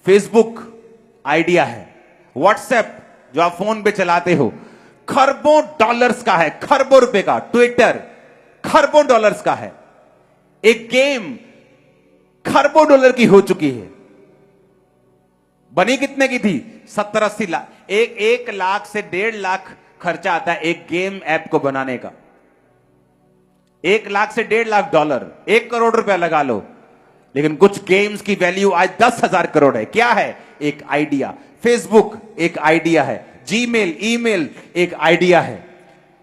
फेसबुक आइडिया है, व्हाट्सएप जो आप फोन पे चलाते हो, खरबों डॉलर्स का है, खरबों रुपए का। ट्विटर खरबों डॉलर्स का है। एक गेम खरबों डॉलर की हो चुकी है। बनी कितने की थी? 70-80 लाख। 1 लाख से 1.5 लाख खर्चा आता है एक गेम ऐप को बनाने का। 1 लाख से 1.5 लाख डॉलर, 1 करोड़ रुपया लगा लो। लेकिन कुछ गेम्स की वैल्यू आज 10,000 करोड़ है। क्या है? एक आइडिया। फेसबुक एक आइडिया है, जीमेल, ईमेल एक आइडिया है,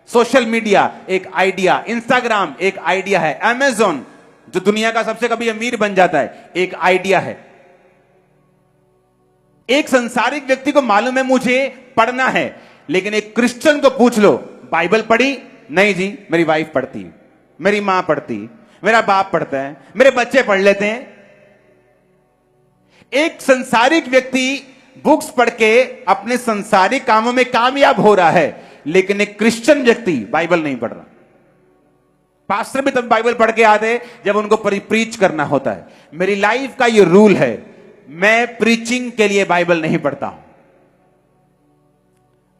सोशल मीडिया एक आइडिया, इंस्टाग्राम एक आइडिया है, अमेज़न जो दुनिया का सबसे कभी अमीर बन जाता है एक आइडिया है। एक संसारिक व्यक्ति को मालूम है मुझे पढ़ना है, लेकिन एक क्रिश्चियन को पूछ लो बाइबल पढ़ी? नहीं जी, मेरी वाइफ पढ़ती, मेरी मां पढ़ती, मेरा बाप पढ़ता है, मेरे बच्चे पढ़ लेते हैं। एक संसारिक व्यक्ति बुक्स पढ़ के अपने संसारिक कामों में कामयाब हो रहा है, लेकिन एक क्रिश्चियन व्यक्ति बाइबल नहीं पढ़ रहा। पास्टर भी तब बाइबल पढ़ के आते जब उनको प्रीच करना होता है। मेरी लाइफ का ये रूल है, मैं प्रीचिंग के लिए बाइबल नहीं पढ़ता हूं।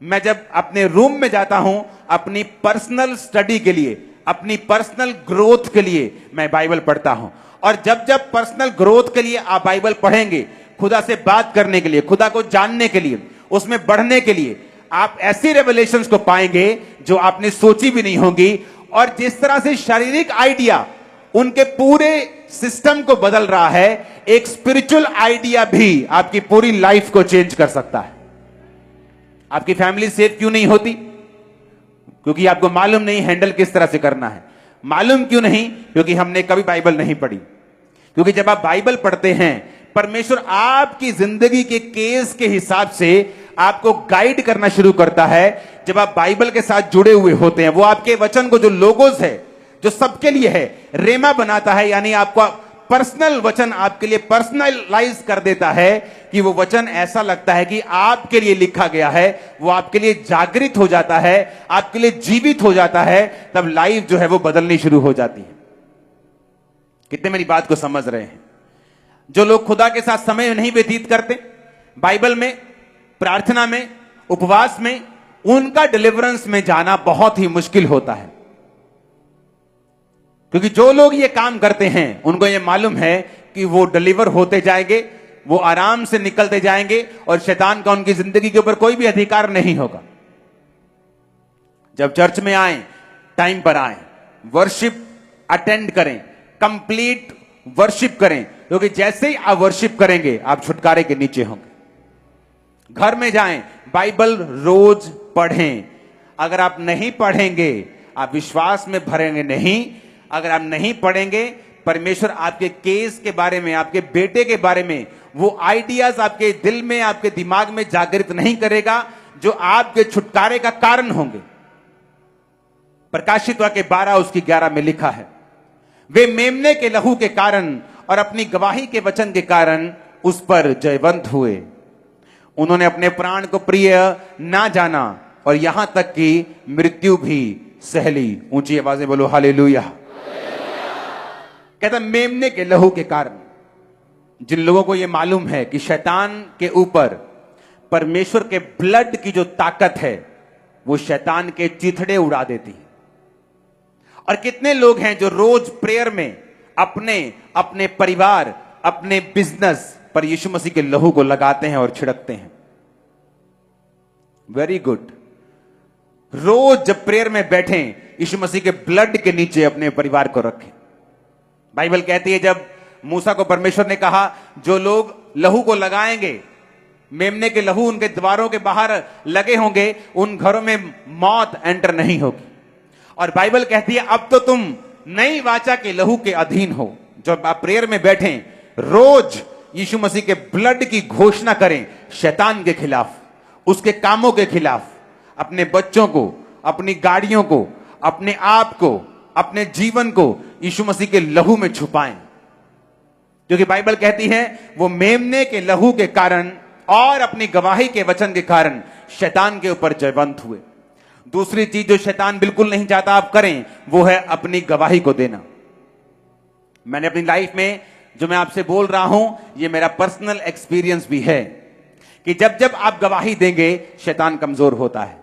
मैं जब अपने रूम में जाता हूं अपनी पर्सनल स्टडी के लिए, अपनी पर्सनल ग्रोथ के लिए मैं बाइबल पढ़ता हूं। और जब जब पर्सनल ग्रोथ के लिए आप बाइबल पढ़ेंगे, खुदा से बात करने के लिए, खुदा को जानने के लिए, उसमें बढ़ने के लिए, आप ऐसी रेवलेशंस को पाएंगे जो आपने सोची भी नहीं होंगी। और जिस तरह से शारीरिक आइडिया उनके पूरे सिस्टम को बदल रहा है, एक स्पिरिचुअल आइडिया भी आपकी पूरी लाइफ को चेंज कर सकता है। आपकी फैमिली सेफ क्यों नहीं होती? क्योंकि आपको मालूम नहीं हैंडल किस तरह से करना है। मालूम क्यों नहीं? क्योंकि हमने कभी बाइबल नहीं पढ़ी। क्योंकि जब आप बाइबल पढ़ते हैं, परमेश्वर आपकी जिंदगी के केस के हिसाब से आपको गाइड करना शुरू करता है। जब आप बाइबल के साथ जुड़े हुए होते हैं, वो आपके वचन को, जो लोगोस है, जो सबके लिए है, रेमा बनाता है, यानी आपका पर्सनल वचन आपके लिए पर्सनलाइज कर देता है कि वो वचन ऐसा लगता है कि आपके लिए लिखा गया है। वो आपके लिए जागृत हो जाता है, आपके लिए जीवित हो जाता है। तब लाइफ जो है वो बदलनी शुरू हो जाती है। कितने मेरी बात को समझ रहे हैं? जो लोग खुदा के साथ समय नहीं व्यतीत करते, बाइबल में, प्रार्थना में, उपवास में, उनका डिलीवरेंस में जाना बहुत ही मुश्किल होता है। क्योंकि जो लोग ये काम करते हैं, उनको ये मालूम है कि वो डिलीवर होते जाएंगे, वो आराम से निकलते जाएंगे और शैतान का उनकी जिंदगी के ऊपर कोई भी अधिकार नहीं होगा। जब चर्च में आए, टाइम पर आए, वर्शिप अटेंड करें, कंप्लीट वर्शिप करें, क्योंकि जैसे ही आप वर्शिप करेंगे आप छुटकारे के नीचे होंगे। घर में जाएं, बाइबल रोज पढ़ें। अगर आप नहीं पढ़ेंगे, आप विश्वास में भरेंगे नहीं। अगर आप नहीं पढ़ेंगे, परमेश्वर आपके केस के बारे में, आपके बेटे के बारे में वो आइडियाज आपके दिल में, आपके दिमाग में जागृत नहीं करेगा, जो आपके छुटकारे का कारण होंगे। प्रकाशित वाक्य 12 उसकी 11 में लिखा है, वे मेमने के लहू के कारण और अपनी गवाही के वचन के कारण उस पर जयवंत हुए। उन्होंने अपने प्राण को प्रिय ना जाना और यहां तक कि मृत्यु भी सह ली। ऊंची आवाजें बोलो हालेलुया। कहता मेमने के लहू के कारण। जिन लोगों को यह मालूम है कि शैतान के ऊपर परमेश्वर के ब्लड की जो ताकत है, वो शैतान के चिथड़े उड़ा देती है। और कितने लोग हैं जो रोज प्रेयर में अपने अपने परिवार, अपने बिजनेस पर यीशु मसीह के लहू को लगाते हैं और छिड़कते हैं। Very good. रोज जब प्रेयर में बैठें, यीशु मसीह के ब्लड के नीचे अपने परिवार को रखें। बाइबल कहती है, जब मूसा को परमेश्वर ने कहा, जो लोग लहू को लगाएंगे, मेमने के लहू उनके द्वारों के बाहर लगे होंगे, उन घरों में मौत एंटर नहीं होगी। और बाइबल कहती है, अब तो तुम नई वाचा के लहू के अधीन हो। जब आप प्रेयर में बैठें, रोज यीशु मसीह के ब्लड की घोषणा करें, शैतान के खिलाफ, उसके कामों के खिलाफ। अपने बच्चों को, अपनी गाड़ियों को, अपने आप को, अपने जीवन को यीशु मसीह के लहू में छुपाएं। क्योंकि बाइबल कहती है, वो मेमने के लहू के कारण और अपनी गवाही के वचन के कारण शैतान के ऊपर जयवंत हुए। दूसरी चीज जो शैतान बिल्कुल नहीं चाहता आप करें, वो है अपनी गवाही को देना। मैंने अपनी लाइफ में जो मैं आपसे बोल रहा हूं, ये मेरा पर्सनल एक्सपीरियंस भी है कि जब जब आप गवाही देंगे, शैतान कमजोर होता है।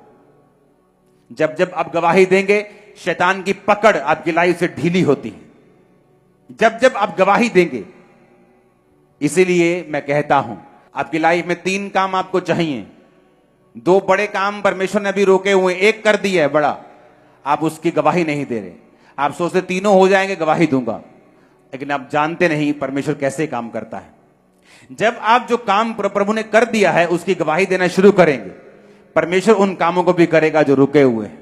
जब जब आप गवाही देंगे, शैतान की पकड़ आपकी लाइफ से ढीली होती है। जब जब आप गवाही देंगे। इसीलिए मैं कहता हूं, आपकी लाइफ में 3 काम आपको चाहिए। 2 बड़े काम परमेश्वर ने अभी रोके हुए, एक कर दिया है बड़ा, आप उसकी गवाही नहीं दे रहे। आप सोचते तीनों हो जाएंगे, गवाही दूंगा, लेकिन आप जानते नहीं परमेश्वर कैसे काम करता है। जब आप जो काम प्रभु ने कर दिया है, उसकी गवाही देना शुरू करेंगे, परमेश्वर उन कामों को भी करेगा जो रुके हुए हैं।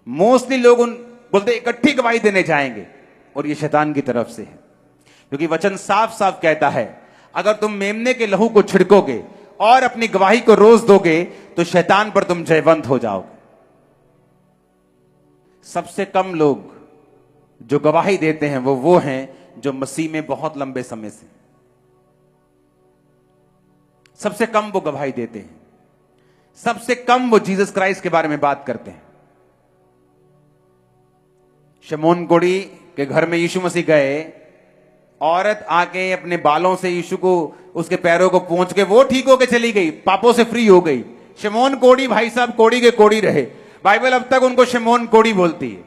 मोस्टली लोग उन बोलते इकट्ठी गवाही देने जाएंगे, और ये शैतान की तरफ से है। क्योंकि वचन साफ साफ कहता है, अगर तुम मेमने के लहू को छिड़कोगे और अपनी गवाही को रोज दोगे, तो शैतान पर तुम जयवंत हो जाओगे। सबसे कम लोग जो गवाही देते हैं, वो हैं जो मसीह में बहुत लंबे समय से। सबसे कम वो गवाही देते हैं, सबसे कम वो जीसस क्राइस्ट के बारे में बात करते हैं। शमौन कोढ़ी के घर में यीशु मसीह गए, औरत आके अपने बालों से यीशु को, उसके पैरों को पोंछ के वो ठीक होके चली गई, पापों से फ्री हो गई। शमौन कोढ़ी, भाई साहब कोढ़ी के कोढ़ी रहे। बाइबल अब तक उनको शमौन कोढ़ी बोलती है।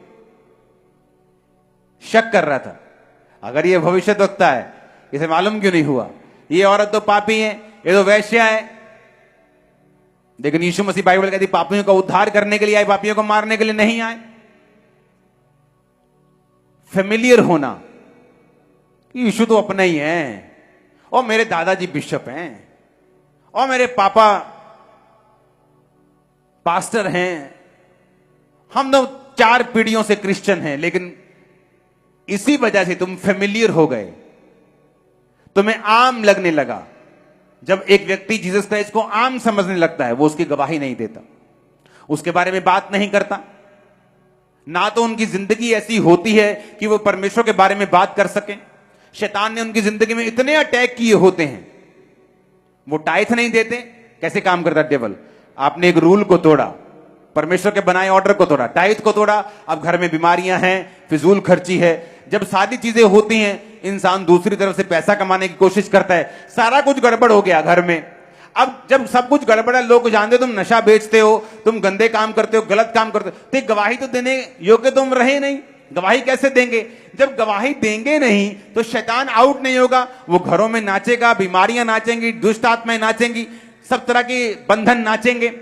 शक कर रहा था, अगर ये भविष्यद्वक्ता है, इसे मालूम क्यों नहीं हुआ? ये औरत तो पापी है, ये तो वैश्या है। लेकिन यीशु मसीह बाइबल कहती पापियों का उद्धार करने के लिए आए, पापियों को मारने के लिए नहीं आए। फेमिलियर होना, कि यीशु तो अपना ही है, और मेरे दादाजी बिशप हैं, और मेरे पापा पास्टर हैं, हम तो 4 पीढ़ियों से क्रिश्चियन हैं। लेकिन इसी वजह से तुम फेमिलियर हो गए, तुम्हें आम लगने लगा। जब एक व्यक्ति जीसस क्राइस्ट को आम समझने लगता है, वो उसकी गवाही नहीं देता, उसके बारे में बात नहीं करता, ना तो उनकी जिंदगी ऐसी होती है कि वो परमेश्वर के बारे में बात कर सके। शैतान ने उनकी जिंदगी में इतने अटैक किए होते हैं, वो टाइथ नहीं देते। कैसे काम करता है डेविल? आपने एक रूल को तोड़ा, परमेश्वर के बनाए ऑर्डर को तोड़ा, टाइथ को तोड़ा, अब घर में बीमारियां हैं, फिजूल खर्ची है। जब सारी चीजें होती हैं, इंसान दूसरी तरफ से पैसा कमाने की कोशिश करता है, सारा कुछ गड़बड़ हो गया घर में। अब जब सब कुछ गड़बड़ है, लोग जानते तुम नशा बेचते हो, तुम गंदे काम करते हो, गलत काम करते हो, तो गवाही तो देने योग्य तुम रहे नहीं। गवाही कैसे देंगे? जब गवाही देंगे नहीं तो शैतान आउट नहीं होगा, वो घरों में नाचेगा, बीमारियां नाचेंगी, दुष्ट आत्माएं नाचेंगी, सब तरह के बंधन नाचेंगे।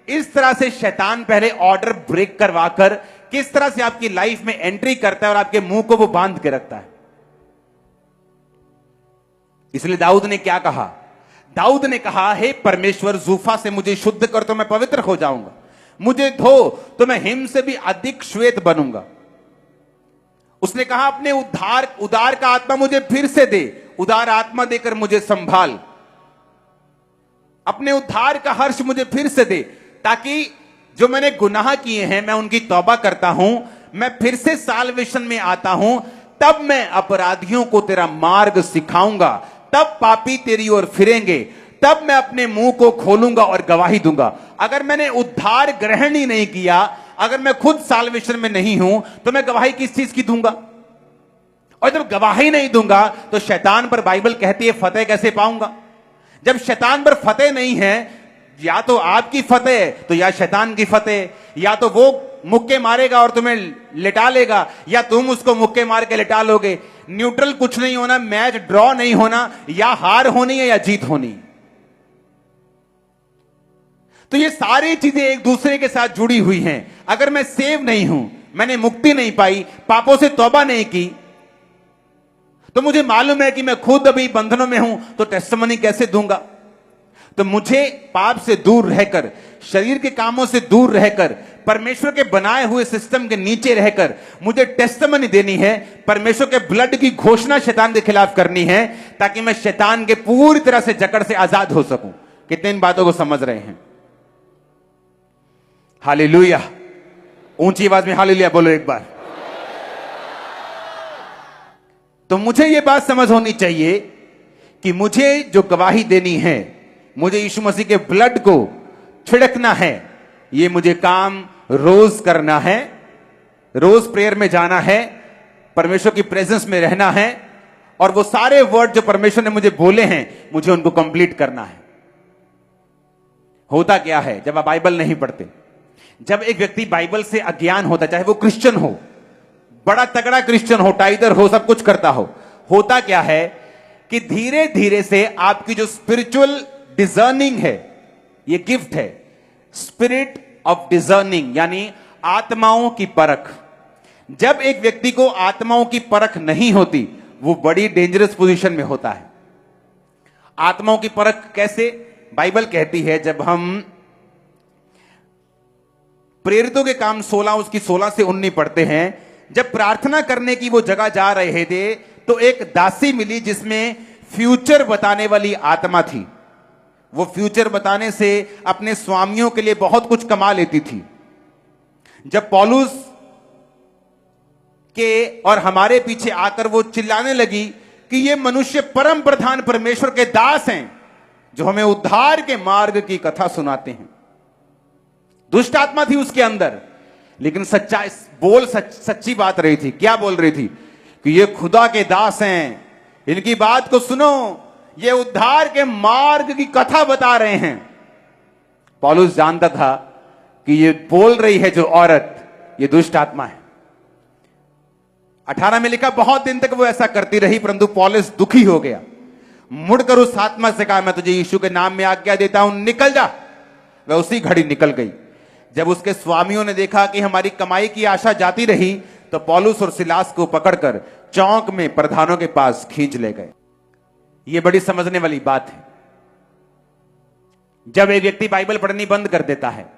इस तरह से शैतान पहले ऑर्डर ब्रेक करवा कर किस तरह से आपकी लाइफ में एंट्री करता है और आपके मुंह को वो बांध के रखता है। इसलिए दाऊद ने क्या कहा? दाऊद ने कहा, हे परमेश्वर, जूफा से मुझे शुद्ध कर तो मैं पवित्र हो जाऊंगा, मुझे धो तो मैं हिम से भी अधिक श्वेत बनूंगा। उसने कहा, अपने उदार का आत्मा मुझे फिर से दे, उदार आत्मा देकर मुझे संभाल, अपने उद्धार का हर्ष मुझे फिर से दे, ताकि जो मैंने गुनाह किए हैं मैं उनकी तौबा करता हूं, मैं फिर से साल्वेशन में आता हूं, तब मैं अपराधियों को तेरा मार्ग सिखाऊंगा, तब पापी तेरी ओर फिरेंगे, तब मैं अपने मुंह को खोलूंगा और गवाही दूंगा। अगर मैंने उद्धार ग्रहण ही नहीं किया, अगर मैं खुद साल्वेशन में नहीं हूं, तो मैं गवाही किस चीज की दूंगा? और जब गवाही नहीं दूंगा तो शैतान पर बाइबल कहती है फतेह कैसे पाऊंगा? जब शैतान पर फतेह नहीं है, या तो आपकी फतेह तो या शैतान की फतेह, या तो वो मुक्के मारेगा और तुम्हें लिटा लेगा, या तुम उसको मुक्के मार के लिटा लोगे। न्यूट्रल कुछ नहीं होना, मैच ड्रॉ नहीं होना, या हार होनी है या जीत होनी। तो ये सारी चीजें एक दूसरे के साथ जुड़ी हुई हैं। अगर मैं सेव नहीं हूं, मैंने मुक्ति नहीं पाई, पापों से तौबा नहीं की, तो मुझे मालूम है कि मैं खुद अभी बंधनों में हूं, तो टेस्टिमनी कैसे दूंगा? तो मुझे पाप से दूर रहकर, शरीर के कामों से दूर रहकर, परमेश्वर के बनाए हुए सिस्टम के नीचे रहकर मुझे टेस्टिमनी देनी है, परमेश्वर के ब्लड की घोषणा शैतान के खिलाफ करनी है, ताकि मैं शैतान के पूरी तरह से जकड़ से आजाद हो सकूं। कितने इन बातों को समझ रहे हैं? हालेलुया! ऊंची आवाज में हालेलुया बोलो एक बार। तो मुझे यह बात समझ होनी चाहिए कि मुझे जो गवाही देनी है, मुझे यीशु मसीह के ब्लड को छिड़कना है, ये मुझे काम रोज करना है, रोज प्रेयर में जाना है, परमेश्वर की प्रेजेंस में रहना है, और वो सारे वर्ड जो परमेश्वर ने मुझे बोले हैं मुझे उनको कंप्लीट करना है। होता क्या है जब आप बाइबल नहीं पढ़ते? जब एक व्यक्ति बाइबल से अज्ञान होता, चाहे वो क्रिश्चियन हो, बड़ा तगड़ा क्रिश्चियन हो, टाइदर हो, सब कुछ करता हो, होता क्या है कि धीरे धीरे से आपकी जो स्पिरिचुअल डिजर्निंग है, ये गिफ्ट है, स्पिरिट ऑफ डिजर्निंग, यानी आत्माओं की परख। जब एक व्यक्ति को आत्माओं की परख नहीं होती, वो बड़ी डेंजरस पोजीशन में होता है। आत्माओं की परख कैसे? बाइबल कहती है, जब हम प्रेरितों के काम 16 उसकी 16 से 19 पढ़ते हैं, जब प्रार्थना करने की वो जगह जा रहे थे तो एक दासी मिली जिसमें फ्यूचर बताने वाली आत्मा थी। वो फ्यूचर बताने से अपने स्वामियों के लिए बहुत कुछ कमा लेती थी। जब पौलुस के और हमारे पीछे आकर वो चिल्लाने लगी कि ये मनुष्य परम प्रधान परमेश्वर के दास हैं, जो हमें उद्धार के मार्ग की कथा सुनाते हैं। दुष्ट आत्मा थी उसके अंदर, लेकिन सच्ची बात रही थी। क्या बोल रही थी? कि ये खुदा के दास हैं, इनकी बात को सुनो, ये उद्धार के मार्ग की कथा बता रहे हैं। पौलुस जानता था कि ये बोल रही है जो औरत, ये दुष्ट आत्मा है। 18 में लिखा, बहुत दिन तक वो ऐसा करती रही, परंतु पौलुस दुखी हो गया, मुड़कर उस आत्मा से कहा, मैं तुझे यीशु के नाम में आज्ञा देता हूं, निकल जा। वह उसी घड़ी निकल गई। जब उसके स्वामियों ने देखा कि हमारी कमाई की आशा जाती रही, तो पौलुस और सिलास को पकड़कर चौक में प्रधानों के पास खींच ले गए। यह बड़ी समझने वाली बात है। जब एक व्यक्ति बाइबल पढ़नी बंद कर देता है,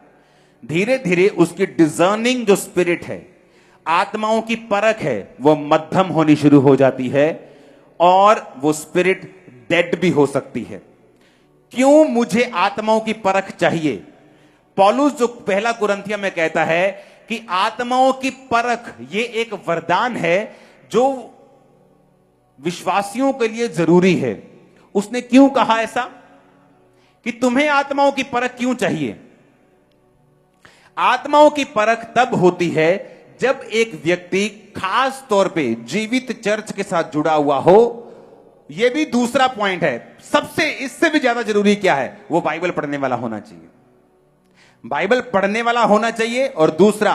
धीरे धीरे उसकी डिजर्निंग जो स्पिरिट है, आत्माओं की परख है, वो मध्यम होनी शुरू हो जाती है और वो स्पिरिट डेड भी हो सकती है। क्यों मुझे आत्माओं की परख चाहिए? पौलुस जो पहला कुरिन्थियों में कहता है कि आत्माओं की परख ये एक वरदान है जो विश्वासियों के लिए जरूरी है। उसने क्यों कहा ऐसा कि तुम्हें आत्माओं की परख क्यों चाहिए? आत्माओं की परख तब होती है जब एक व्यक्ति खास तौर पे जीवित चर्च के साथ जुड़ा हुआ हो। यह भी दूसरा पॉइंट है। सबसे इससे भी ज्यादा जरूरी क्या है? वो बाइबल पढ़ने वाला होना चाहिए। बाइबल पढ़ने वाला होना चाहिए और दूसरा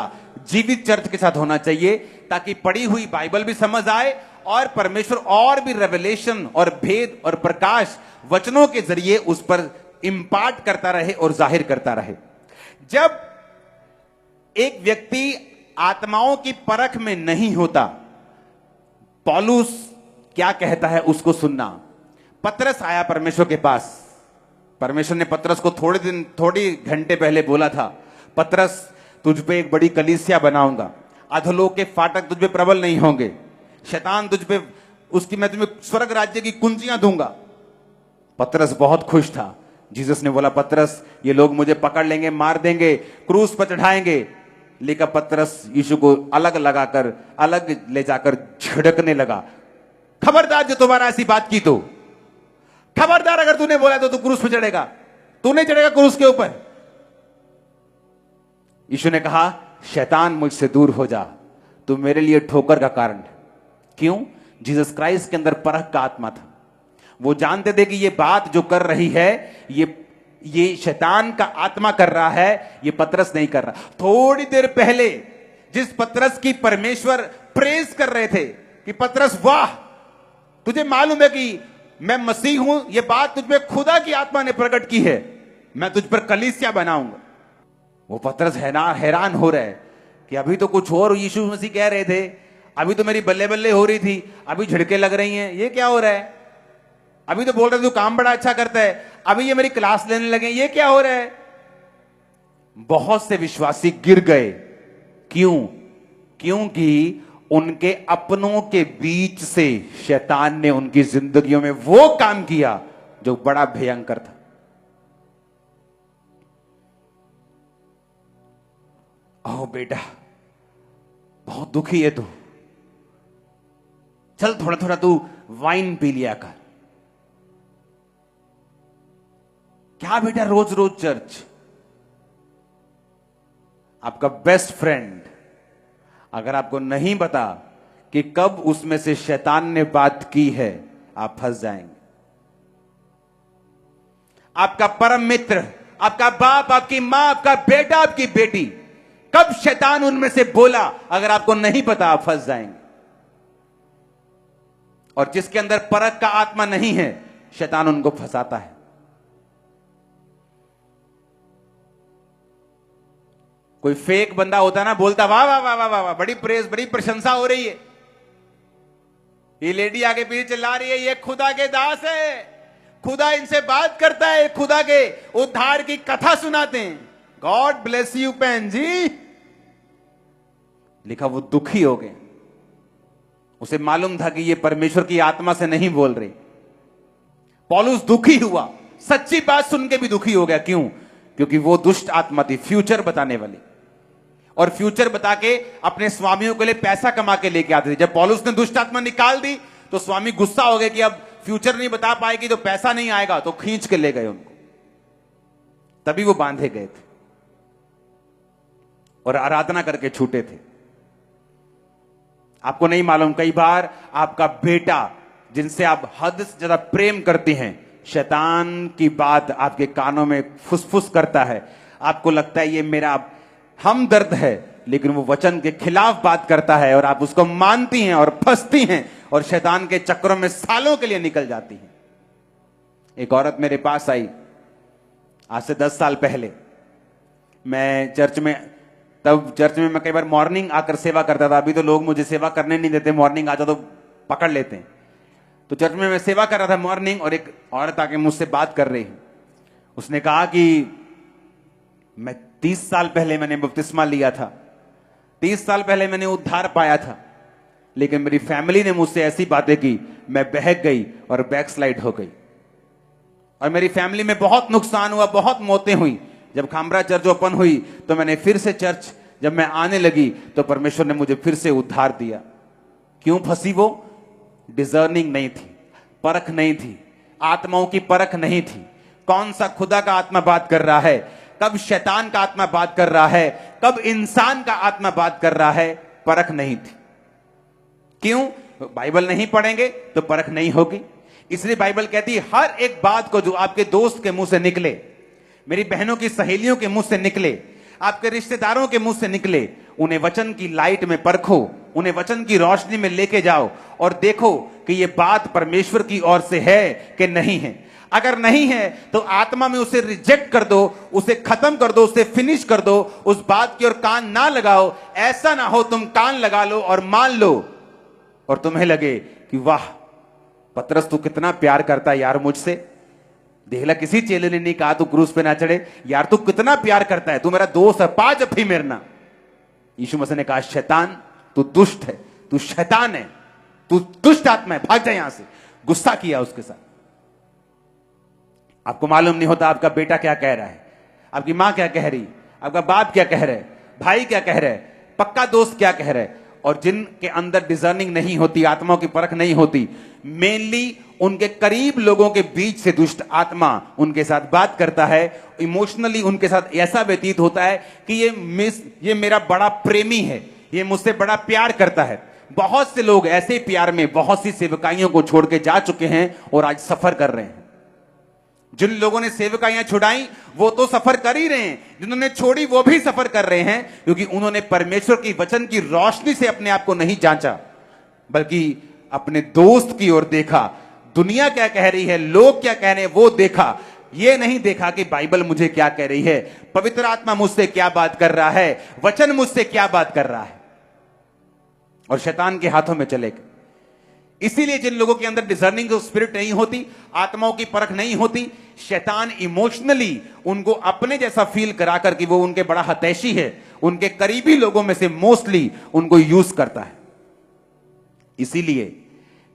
जीवित चर्च के साथ होना चाहिए, ताकि पढ़ी हुई बाइबल भी समझ आए और परमेश्वर और भी रेवलेशन और भेद और प्रकाश वचनों के जरिए उस पर इंपार्ट करता रहे और जाहिर करता रहे। जब एक व्यक्ति आत्माओं की परख में नहीं होता, पौलुस क्या कहता है उसको सुनना। पतरस आया परमेश्वर के पास। परमेश्वर ने पतरस को थोड़ी घंटे पहले बोला था, पतरस तुझ पे एक बड़ी कलीसिया बनाऊंगा, अधोलोक के फाटक तुझ पे प्रबल नहीं होंगे, शैतान तुझ पे मैं तुम्हें स्वर्ग राज्य की कुंजियां दूंगा। पतरस बहुत खुश था। जीसस ने बोला, पतरस ये लोग मुझे पकड़ लेंगे, मार देंगे, क्रूस पर चढ़ाएंगे। लेकिन पतरस यीशु को अलग ले जाकर झिड़कने लगा। खबरदार जो तुम्हारा ऐसी बात की तो, खबरदार अगर तूने बोला तो तू क्रूस पर चढ़ेगा, तू नहीं चढ़ेगा क्रूस के ऊपर। यीशु ने कहा, शैतान मुझसे दूर हो जा, तू मेरे लिए ठोकर का कारण है। क्यों? जीसस क्राइस्ट के अंदर परख का आत्मा था। वो जानते थे कि ये बात जो कर रही है ये शैतान का आत्मा कर रहा है, ये पतरस नहीं कर रहा। थोड़ी देर पहले जिस पतरस की परमेश्वर प्रेज कर रहे थे कि पतरस वाह, तुझे मालूम है कि मैं मसीह हूं, ये बात तुझ पे खुदा की आत्मा ने प्रकट की है, मैं तुझ पर कलीसिया बनाऊंगा। वो पतरस हैरान हो रहा है कि अभी तो कुछ और यीशु मसीह कह रहे थे, अभी तो मेरी बल्ले बल्ले हो रही थी, अभी झिड़के लग रही हैं, ये क्या हो रहा है? अभी तो बोल रहे थे तू काम बड़ा अच्छा करता है, अभी ये मेरी क्लास लेने लगे, ये क्या हो रहा है? बहुत से विश्वासी गिर गए। क्यों? क्योंकि उनके अपनों के बीच से शैतान ने उनकी जिंदगियों में वो काम किया जो बड़ा भयंकर था। ओह बेटा, बहुत दुखी है तू, चल थोड़ा थोड़ा तू वाइन पी लिया कर। क्या बेटा रोज रोज चर्च? आपका बेस्ट फ्रेंड अगर आपको नहीं पता कि कब उसमें से शैतान ने बात की है, आप फंस जाएंगे। आपका परम मित्र, आपका बाप, आपकी मां, आपका बेटा, आपकी बेटी, कब शैतान उनमें से बोला, अगर आपको नहीं पता आप फंस जाएंगे। और जिसके अंदर परख का आत्मा नहीं है, शैतान उनको फंसाता है। कोई फेक बंदा होता ना, बोलता वाह वाह वाह वाह वाह, बड़ी प्रेज, बड़ी प्रशंसा हो रही है, ये लेडी आगे पीछे चिल्ला रही है, ये खुदा के दास है, खुदा इनसे बात करता है, खुदा के उद्धार की कथा सुनाते हैं। गॉड ब्लेस यू पेन जी। लिखा वो दुखी हो गए। उसे मालूम था कि ये परमेश्वर की आत्मा से नहीं बोल रही। पौलुस दुखी हुआ, सच्ची बात सुन के भी दुखी हो गया। क्यों? क्योंकि वो दुष्ट आत्मा थी, फ्यूचर बताने वाली, और फ्यूचर बता के अपने स्वामियों के लिए पैसा कमा के लेके आते थे। जब पौलुस ने दुष्ट आत्मा निकाल दी तो स्वामी गुस्सा हो गए कि अब फ्यूचर नहीं बता पाएगी तो पैसा नहीं आएगा, तो खींच के ले गए उनको। तभी वो बांधे गए थे और आराधना करके छूटे थे। आपको नहीं मालूम, कई बार आपका बेटा जिनसे आप हद से ज्यादा प्रेम करते हैं, शैतान की बात आपके कानों में फुसफुस करता है। आपको लगता है ये मेरा हमदर्द है, लेकिन वो वचन के खिलाफ बात करता है और आप उसको मानती हैं और फंसती हैं और शैतान के चक्रों में सालों के लिए निकल जाती हैं। एक औरत मेरे पास आई आज से 10 साल पहले। मैं चर्च में मैं कई बार मॉर्निंग आकर सेवा करता था। अभी तो लोग मुझे सेवा करने नहीं देते, मॉर्निंग आता तो पकड़ लेते हैं। तो चर्च में मैं सेवा कर रहा था मॉर्निंग, और एक औरत आके मुझसे बात कर रही है। उसने कहा कि मैं 30 साल पहले मैंने बपतिस्मा लिया था, 30 साल पहले मैंने उद्धार पाया था, लेकिन मेरी फैमिली ने मुझसे ऐसी बातें की, मैं बहक गई और बैकस्लाइड हो गई, और मेरी फैमिली में बहुत नुकसान हुआ, बहुत मौतें हुई। जब खामरा चर्च ओपन हुई तो मैंने फिर से चर्च जब मैं आने लगी तो परमेश्वर ने मुझे फिर से उद्धार दिया। क्यों फंसी वो? डिजर्निंग नहीं थी, परख नहीं थी, आत्माओं की परख नहीं थी। कौन सा खुदा का आत्मा बात कर रहा है, कब शैतान का आत्मा बात कर रहा है, कब इंसान का आत्मा बात कर रहा है, परख नहीं थी। क्यों? बाइबल नहीं पढ़ेंगे तो परख नहीं होगी। इसलिए बाइबल कहती है हर एक बात को जो आपके दोस्त के मुंह से निकले, मेरी बहनों की सहेलियों के मुंह से निकले, आपके रिश्तेदारों के मुंह से निकले, उन्हें वचन की लाइट में परखो, उन्हें वचन की रोशनी में लेके जाओ और देखो कि यह बात परमेश्वर की ओर से है कि नहीं है। अगर नहीं है तो आत्मा में उसे रिजेक्ट कर दो, उसे खत्म कर दो, उसे फिनिश कर दो, उस बात की ओर कान ना लगाओ। ऐसा ना हो तुम कान लगा लो और मान लो और तुम्हें लगे कि वाह पतरस तू कितना प्यार करता है यार मुझसे। देखला किसी चेले ने नहीं कहा तू क्रूस पे ना चढ़े, यार तू कितना प्यार करता है, तू मेरा दोस्त है, 5 जफ्फी मेरना। यीशु मसीह ने कहा शैतान तू दुष्ट है, तू शैतान है, तू दुष्ट आत्मा है, भाग जा यहां से। गुस्सा किया उसके साथ। आपको मालूम नहीं होता आपका बेटा क्या कह रहा है, आपकी मां क्या कह रही, आपका बाप क्या कह रहा है, भाई क्या कह रहा है, पक्का दोस्त क्या कह रहा है। और जिनके अंदर डिजर्निंग नहीं होती, आत्माओं की परख नहीं होती, मेनली उनके करीब लोगों के बीच से दुष्ट आत्मा उनके साथ बात करता है। इमोशनली उनके साथ ऐसा व्यतीत होता है कि ये मेरा बड़ा प्रेमी है, ये मुझसे बड़ा प्यार करता है। बहुत से लोग ऐसे प्यार में बहुत सी सेवकाइयों को छोड़ के जा चुके हैं और आज सफर कर रहे हैं। जिन लोगों ने सेवकाइयां छुड़ाई वो तो सफर कर ही रहे हैं, जिन्होंने छोड़ी वो भी सफर कर रहे हैं, क्योंकि उन्होंने परमेश्वर की वचन की रोशनी से अपने आप को नहीं जांचा, बल्कि अपने दोस्त की ओर देखा। दुनिया क्या कह रही है, लोग क्या कह रहे हैं वो देखा, ये नहीं देखा कि बाइबल मुझे क्या कह रही है, पवित्र आत्मा मुझसे क्या बात कर रहा है, वचन मुझसे क्या बात कर रहा है, और शैतान के हाथों में चले गए। इसीलिए जिन लोगों के अंदर डिजर्निंग स्पिरिट नहीं होती, आत्माओं की परख नहीं होती, शैतान इमोशनली उनको अपने जैसा फील कराकर कि वो उनके बड़ा हतैशी है, उनके करीबी लोगों में से मोस्टली उनको यूज करता है। इसीलिए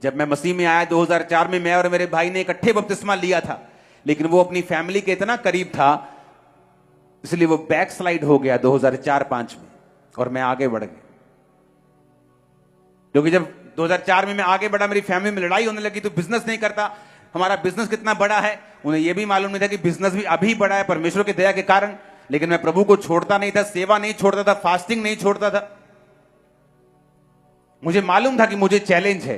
जब मैं मसीह में आया 2004 में, मैं और मेरे भाई ने इकट्ठे बपतिस्मा लिया था, लेकिन वो अपनी फैमिली के इतना करीब था इसलिए वो बैक स्लाइड हो गया 2004-5 में, और मैं आगे बढ़ गया। क्योंकि जब 2004 में मैं आगे बढ़ा, मेरी फैमिली में लड़ाई होने लगी, तो बिजनेस नहीं करता, हमारा बिजनेस कितना बड़ा है उन्हें यह भी मालूम नहीं था कि बिजनेस भी अभी बड़ा है परमेश्वर की दया के कारण। लेकिन मैं प्रभु को छोड़ता नहीं था, सेवा नहीं छोड़ता था, फास्टिंग नहीं छोड़ता था। मुझे मालूम था कि मुझे चैलेंज है।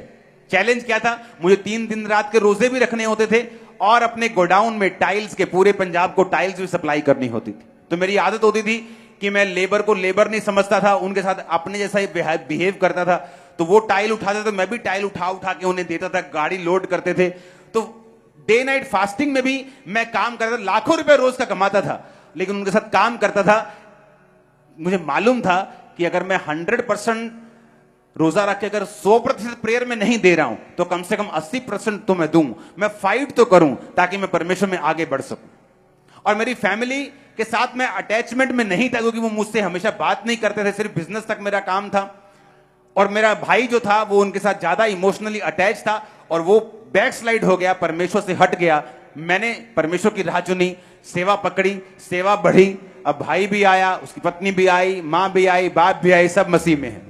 चैलेंज क्या था? मुझे 3 दिन रात के रोजे भी रखने होते थे और अपने गोडाउन में टाइल्स के, पूरे पंजाब को टाइल्स भी सप्लाई करनी होती थी। तो मेरी आदत होती थी कि मैं लेबर को लेबर नहीं समझता था, उनके साथ अपने जैसा ही बिहेव करता था। तो वो टाइल उठाते तो मैं भी टाइल उठा उठा के उन्हें देता था, गाड़ी लोड करते थे। तो डे नाइट फास्टिंग में भी मैं काम करता था, लाखों रुपए रोज का कमाता था, लेकिन उनके साथ काम करता था। मुझे मालूम था कि अगर मैं 100% रोजा रख के अगर 100% प्रेयर में नहीं दे रहा हूं तो कम से कम 80% तो मैं दूं, मैं फाइट तो करूं ताकि मैं परमेश्वर में आगे बढ़ सकूं। और मेरी फैमिली के साथ मैं अटैचमेंट में नहीं था, क्योंकि वो मुझसे हमेशा बात नहीं करते थे, सिर्फ बिजनेस तक मेरा काम था। और मेरा भाई जो था वो उनके साथ ज्यादा इमोशनली अटैच था और वो बैक स्लाइड हो गया, परमेश्वर से हट गया। मैंने परमेश्वर की राह चुनी, सेवा पकड़ी, सेवा बढ़ी। अब भाई भी आया, उसकी पत्नी भी आई, मां भी आई, बाप भी आई, सब मसीह में है।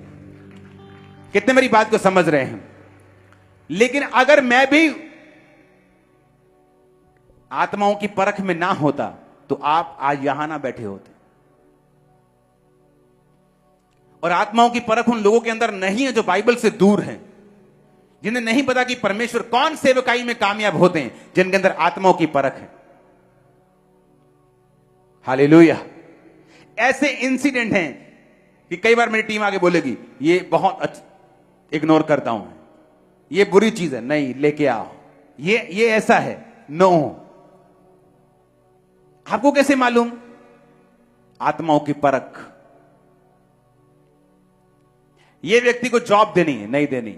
कितने मेरी बात को समझ रहे हैं? लेकिन अगर मैं भी आत्माओं की परख में ना होता तो आप आज यहां ना बैठे होते। और आत्माओं की परख उन लोगों के अंदर नहीं है जो बाइबल से दूर हैं, जिन्हें नहीं पता कि परमेश्वर कौन सेवकाई में कामयाब होते हैं, जिनके अंदर आत्माओं की परख है। हालेलुया। ऐसे इंसिडेंट हैं कि कई बार मेरी टीम आगे बोलेगी ये बहुत इग्नोर करता हूं, ये बुरी चीज है, नहीं लेके आओ, ये ऐसा है, नो। आपको कैसे मालूम? आत्माओं की परख। ये व्यक्ति को जॉब देनी है, नहीं देनी,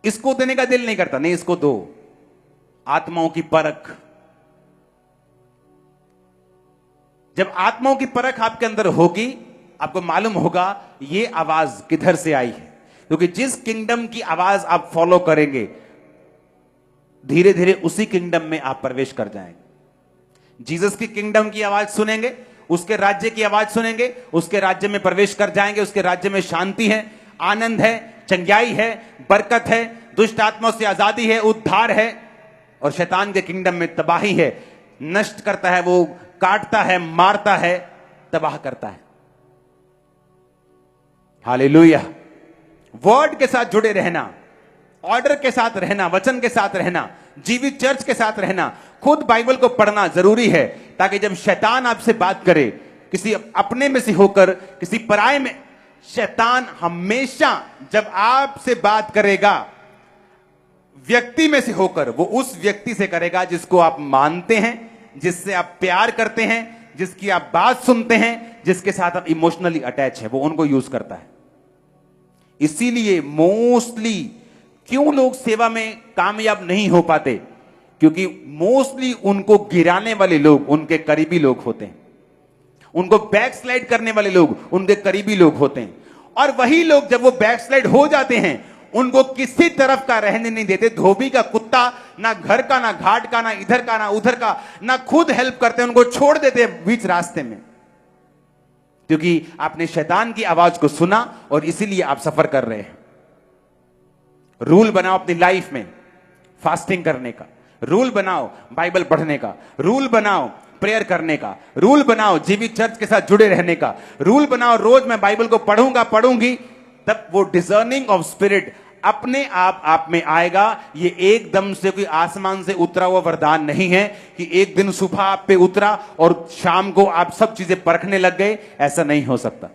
इसको देने का दिल नहीं करता, नहीं इसको दो। आत्माओं की परख, जब आत्माओं की परख आपके अंदर होगी, आपको मालूम होगा ये आवाज किधर से आई है। क्योंकि जिस किंगडम की आवाज आप फॉलो करेंगे, धीरे धीरे उसी किंगडम में आप प्रवेश कर जाएंगे। जीसस की किंगडम की आवाज सुनेंगे, उसके राज्य की आवाज सुनेंगे, उसके राज्य में प्रवेश कर जाएंगे। उसके राज्य में शांति है, आनंद है, चंगाई है, बरकत है, दुष्ट आत्माओं से आजादी है, उद्धार है। और शैतान के किंगडम में तबाही है, नष्ट करता है, वो काटता है, मारता है, तबाह करता है। हालेलुया। वर्ड के साथ जुड़े रहना, ऑर्डर के साथ रहना, वचन के साथ रहना, जीवित चर्च के साथ रहना, खुद बाइबल को पढ़ना जरूरी है, ताकि जब शैतान आपसे बात करे, किसी अपने में से होकर किसी पराये में, शैतान हमेशा जब आपसे बात करेगा व्यक्ति में से होकर, वो उस व्यक्ति से करेगा जिसको आप मानते हैं, जिससे आप प्यार करते हैं, जिसकी आप बात सुनते हैं, जिसके साथ आप इमोशनली अटैच है, वो उनको यूज करता है। इसीलिए मोस्टली क्यों लोग सेवा में कामयाब नहीं हो पाते, क्योंकि मोस्टली उनको गिराने वाले लोग उनके करीबी लोग होते हैं, उनको बैकस्लाइड करने वाले लोग उनके करीबी लोग होते हैं। और वही लोग जब वो बैकस्लाइड हो जाते हैं, उनको किसी तरफ का रहने नहीं देते। धोबी का कुत्ता, ना घर का, ना घाट का, ना इधर का, ना उधर का, ना खुद हेल्प करते, उनको छोड़ देते बीच रास्ते में, क्योंकि आपने शैतान की आवाज को सुना और इसीलिए आप सफर कर रहे हैं। रूल बनाओ अपनी लाइफ में, फास्टिंग करने का रूल बनाओ, बाइबल पढ़ने का रूल बनाओ, प्रेयर करने का रूल बनाओ, जीवित चर्च के साथ जुड़े रहने का रूल बनाओ। रोज मैं बाइबल को पढ़ूंगा, पढ़ूंगी, तब वो डिजर्निंग ऑफ स्पिरिट अपने आप में आएगा। ये एकदम से कोई आसमान से उतरा हुआ वरदान नहीं है कि एक दिन सुबह आप पे उतरा और शाम को आप सब चीजें परखने लग गए। ऐसा नहीं हो सकता।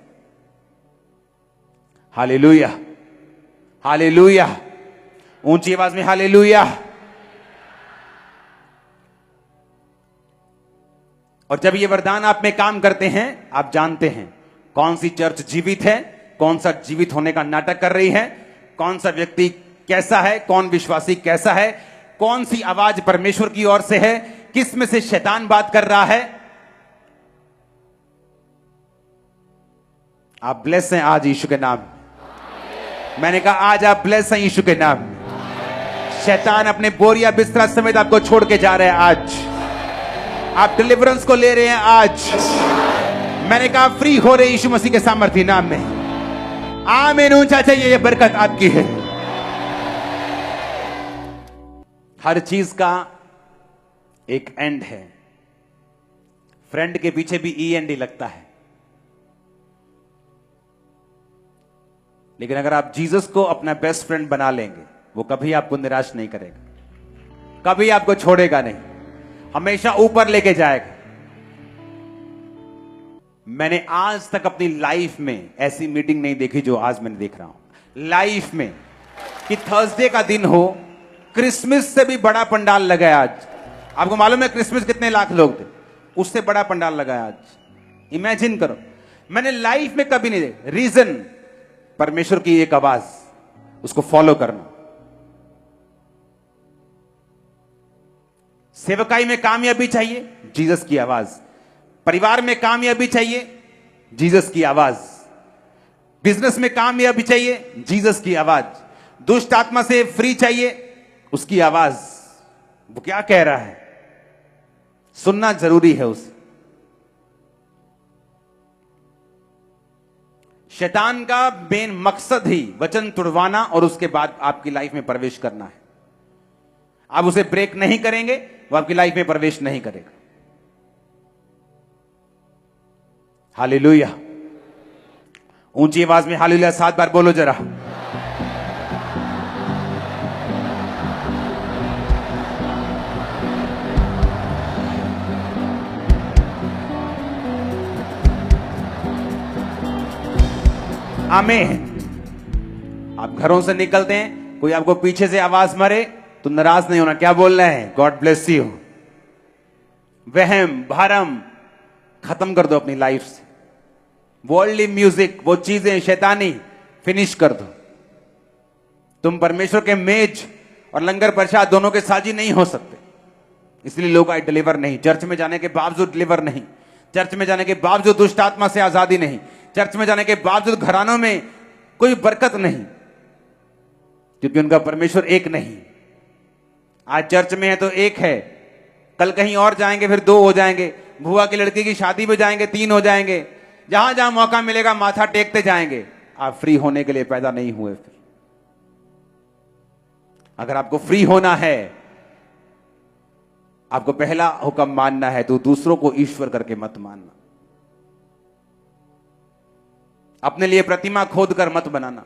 हालेलुया, हालेलुया, ऊंची आवाज में हालेलुया। और जब ये वरदान आप में काम करते हैं, आप जानते हैं कौन सी चर्च जीवित है, कौन सा जीवित होने का नाटक कर रही है, कौन सा व्यक्ति कैसा है, कौन विश्वासी कैसा है, कौन सी आवाज परमेश्वर की ओर से है, किस में से शैतान बात कर रहा है। आप ब्लेस हैं आज यीशु के नाम। मैंने कहा आज आप ब्लेस हैं यीशु के नाम। शैतान अपने बोरिया बिस्तरा समेत आपको छोड़ के जा रहे हैं। आज आप डिलीवरेंस को ले रहे हैं। आज मैंने कहा फ्री हो रहे यीशु मसीह के सामर्थ्य नाम में। आमीन। ऊंचा चाहिए, ये बरकत आपकी है। हर चीज का एक एंड है। फ्रेंड के पीछे भी ई एंड ही लगता है, लेकिन अगर आप जीसस को अपना बेस्ट फ्रेंड बना लेंगे, वो कभी आपको निराश नहीं करेगा, कभी आपको छोड़ेगा नहीं, हमेशा ऊपर लेके जाएगा। मैंने आज तक अपनी लाइफ में ऐसी मीटिंग नहीं देखी जो आज मैंने देख रहा हूं लाइफ में, कि थर्सडे का दिन हो, क्रिसमस से भी बड़ा पंडाल लगा है आज। आपको मालूम है क्रिसमस कितने लाख लोग थे, उससे बड़ा पंडाल लगा है आज। इमेजिन करो, मैंने लाइफ में कभी नहीं देखा। रीजन परमेश्वर की एक आवाज, उसको फॉलो करना। सेवकाई में कामयाबी चाहिए, जीसस की आवाज। परिवार में कामयाबी चाहिए, जीसस की आवाज। बिजनेस में कामयाबी चाहिए, जीसस की आवाज। दुष्ट आत्मा से फ्री चाहिए, उसकी आवाज। वो क्या कह रहा है, सुनना जरूरी है उसे। शैतान का मेन मकसद ही वचन तुड़वाना और उसके बाद आपकी लाइफ में प्रवेश करना है। आप उसे ब्रेक नहीं करेंगे, वो आपकी लाइफ में प्रवेश नहीं करेगा। हालेलुया। ऊंची आवाज में हालेलुया 7 बार बोलो जरा। आमीन। आप घरों से निकलते हैं, कोई आपको पीछे से आवाज मारे तो नाराज नहीं होना। क्या बोलना है? God bless you. वहम भरम खत्म कर दो अपनी लाइफ से। वर्ल्डली म्यूजिक, वो चीजें शैतानी फिनिश कर दो। तुम परमेश्वर के मेज और लंगर प्रसाद दोनों के साझी नहीं हो सकते। इसलिए लोग आज डिलीवर नहीं, चर्च में जाने के बावजूद डिलीवर नहीं, चर्च में जाने के बावजूद दुष्ट आत्मा से आजादी नहीं, चर्च में जाने के बावजूद घरानों में कोई बरकत नहीं, क्योंकि उनका परमेश्वर एक नहीं। आज चर्च में है तो एक है, कल कहीं और जाएंगे फिर दो हो जाएंगे, बुआ की लड़की की शादी में जाएंगे 3 हो जाएंगे, जहां जहां मौका मिलेगा माथा टेकते जाएंगे। आप फ्री होने के लिए पैदा नहीं हुए। फिर अगर आपको फ्री होना है, आपको पहला हुक्म मानना है तो दूसरों को ईश्वर करके मत मानना, अपने लिए प्रतिमा खोद कर मत बनाना।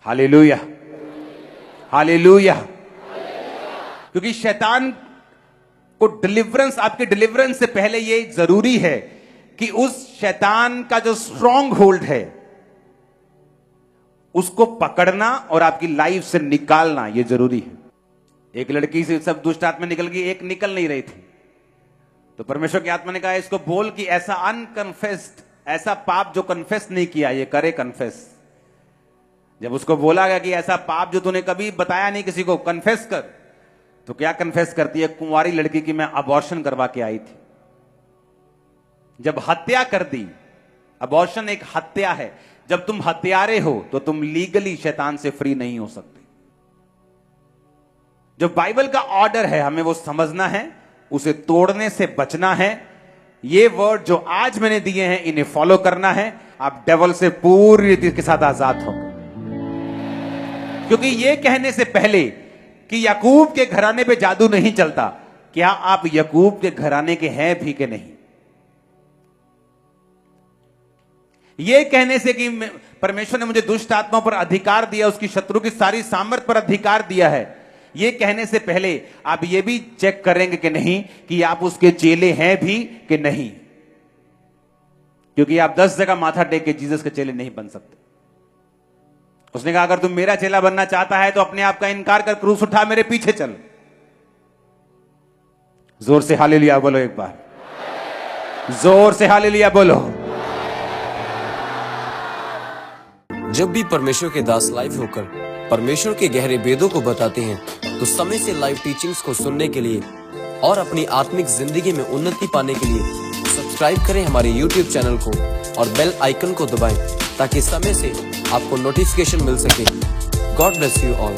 Hallelujah, hallelujah. क्योंकि शैतान को डिलीवरेंस, आपके डिलीवरेंस से पहले यह जरूरी है कि उस शैतान का जो स्ट्रॉन्ग होल्ड है उसको पकड़ना और आपकी लाइफ से निकालना यह जरूरी है। एक लड़की से सब दुष्ट आत्मा निकल गई, एक निकल नहीं रही थी, तो परमेश्वर की आत्मा ने कहा इसको बोल कि ऐसा अनकन्फेस्ड, ऐसा पाप जो कन्फेस नहीं किया ये करे कन्फेस। जब उसको बोला गया कि ऐसा पाप जो तूने कभी बताया नहीं किसी को, कन्फेस कर, तो क्या कन्फेस करती है? कुंवारी लड़की की मैं अबॉर्शन करवा के आई थी। जब हत्या कर दी, अबॉर्शन एक हत्या है, जब तुम हत्यारे हो तो तुम लीगली शैतान से फ्री नहीं हो सकते। जो बाइबल का ऑर्डर है हमें वो समझना है, उसे तोड़ने से बचना है। ये वर्ड जो आज मैंने दिए हैं इन्हें फॉलो करना है, आप डेविल से पूरी रीति के साथ आजाद हो। क्योंकि ये कहने से पहले कि याकूब के घराने पे जादू नहीं चलता, क्या आप याकूब के घराने के हैं भी कि नहीं? यह कहने से कि परमेश्वर ने मुझे दुष्ट आत्माओं पर अधिकार दिया, उसकी शत्रु की सारी सामर्थ पर अधिकार दिया है, यह कहने से पहले आप यह भी चेक करेंगे कि नहीं कि आप उसके चेले हैं भी कि नहीं। क्योंकि आप 10 जगह माथा टेक के जीसस के चेले नहीं बन सकते। उसने कहा अगर तुम मेरा चेला बनना चाहता है तो अपने आप का इनकार कर क्रूस उठा मेरे पीछे चल। जोर से हालेलुया बोलो, एक बार जोर से हालेलुया बोलो। जब भी परमेश्वर के दास लाइव होकर परमेश्वर के गहरे वेदों को बताते हैं तो समय से लाइव टीचिंग्स को सुनने के लिए और अपनी आत्मिक जिंदगी में उन्नति पाने के लिए सब्सक्राइब करें हमारे YouTube चैनल को और बेल आइकन को दबाएं ताकि समय से आपको नोटिफिकेशन मिल सके। God bless you all.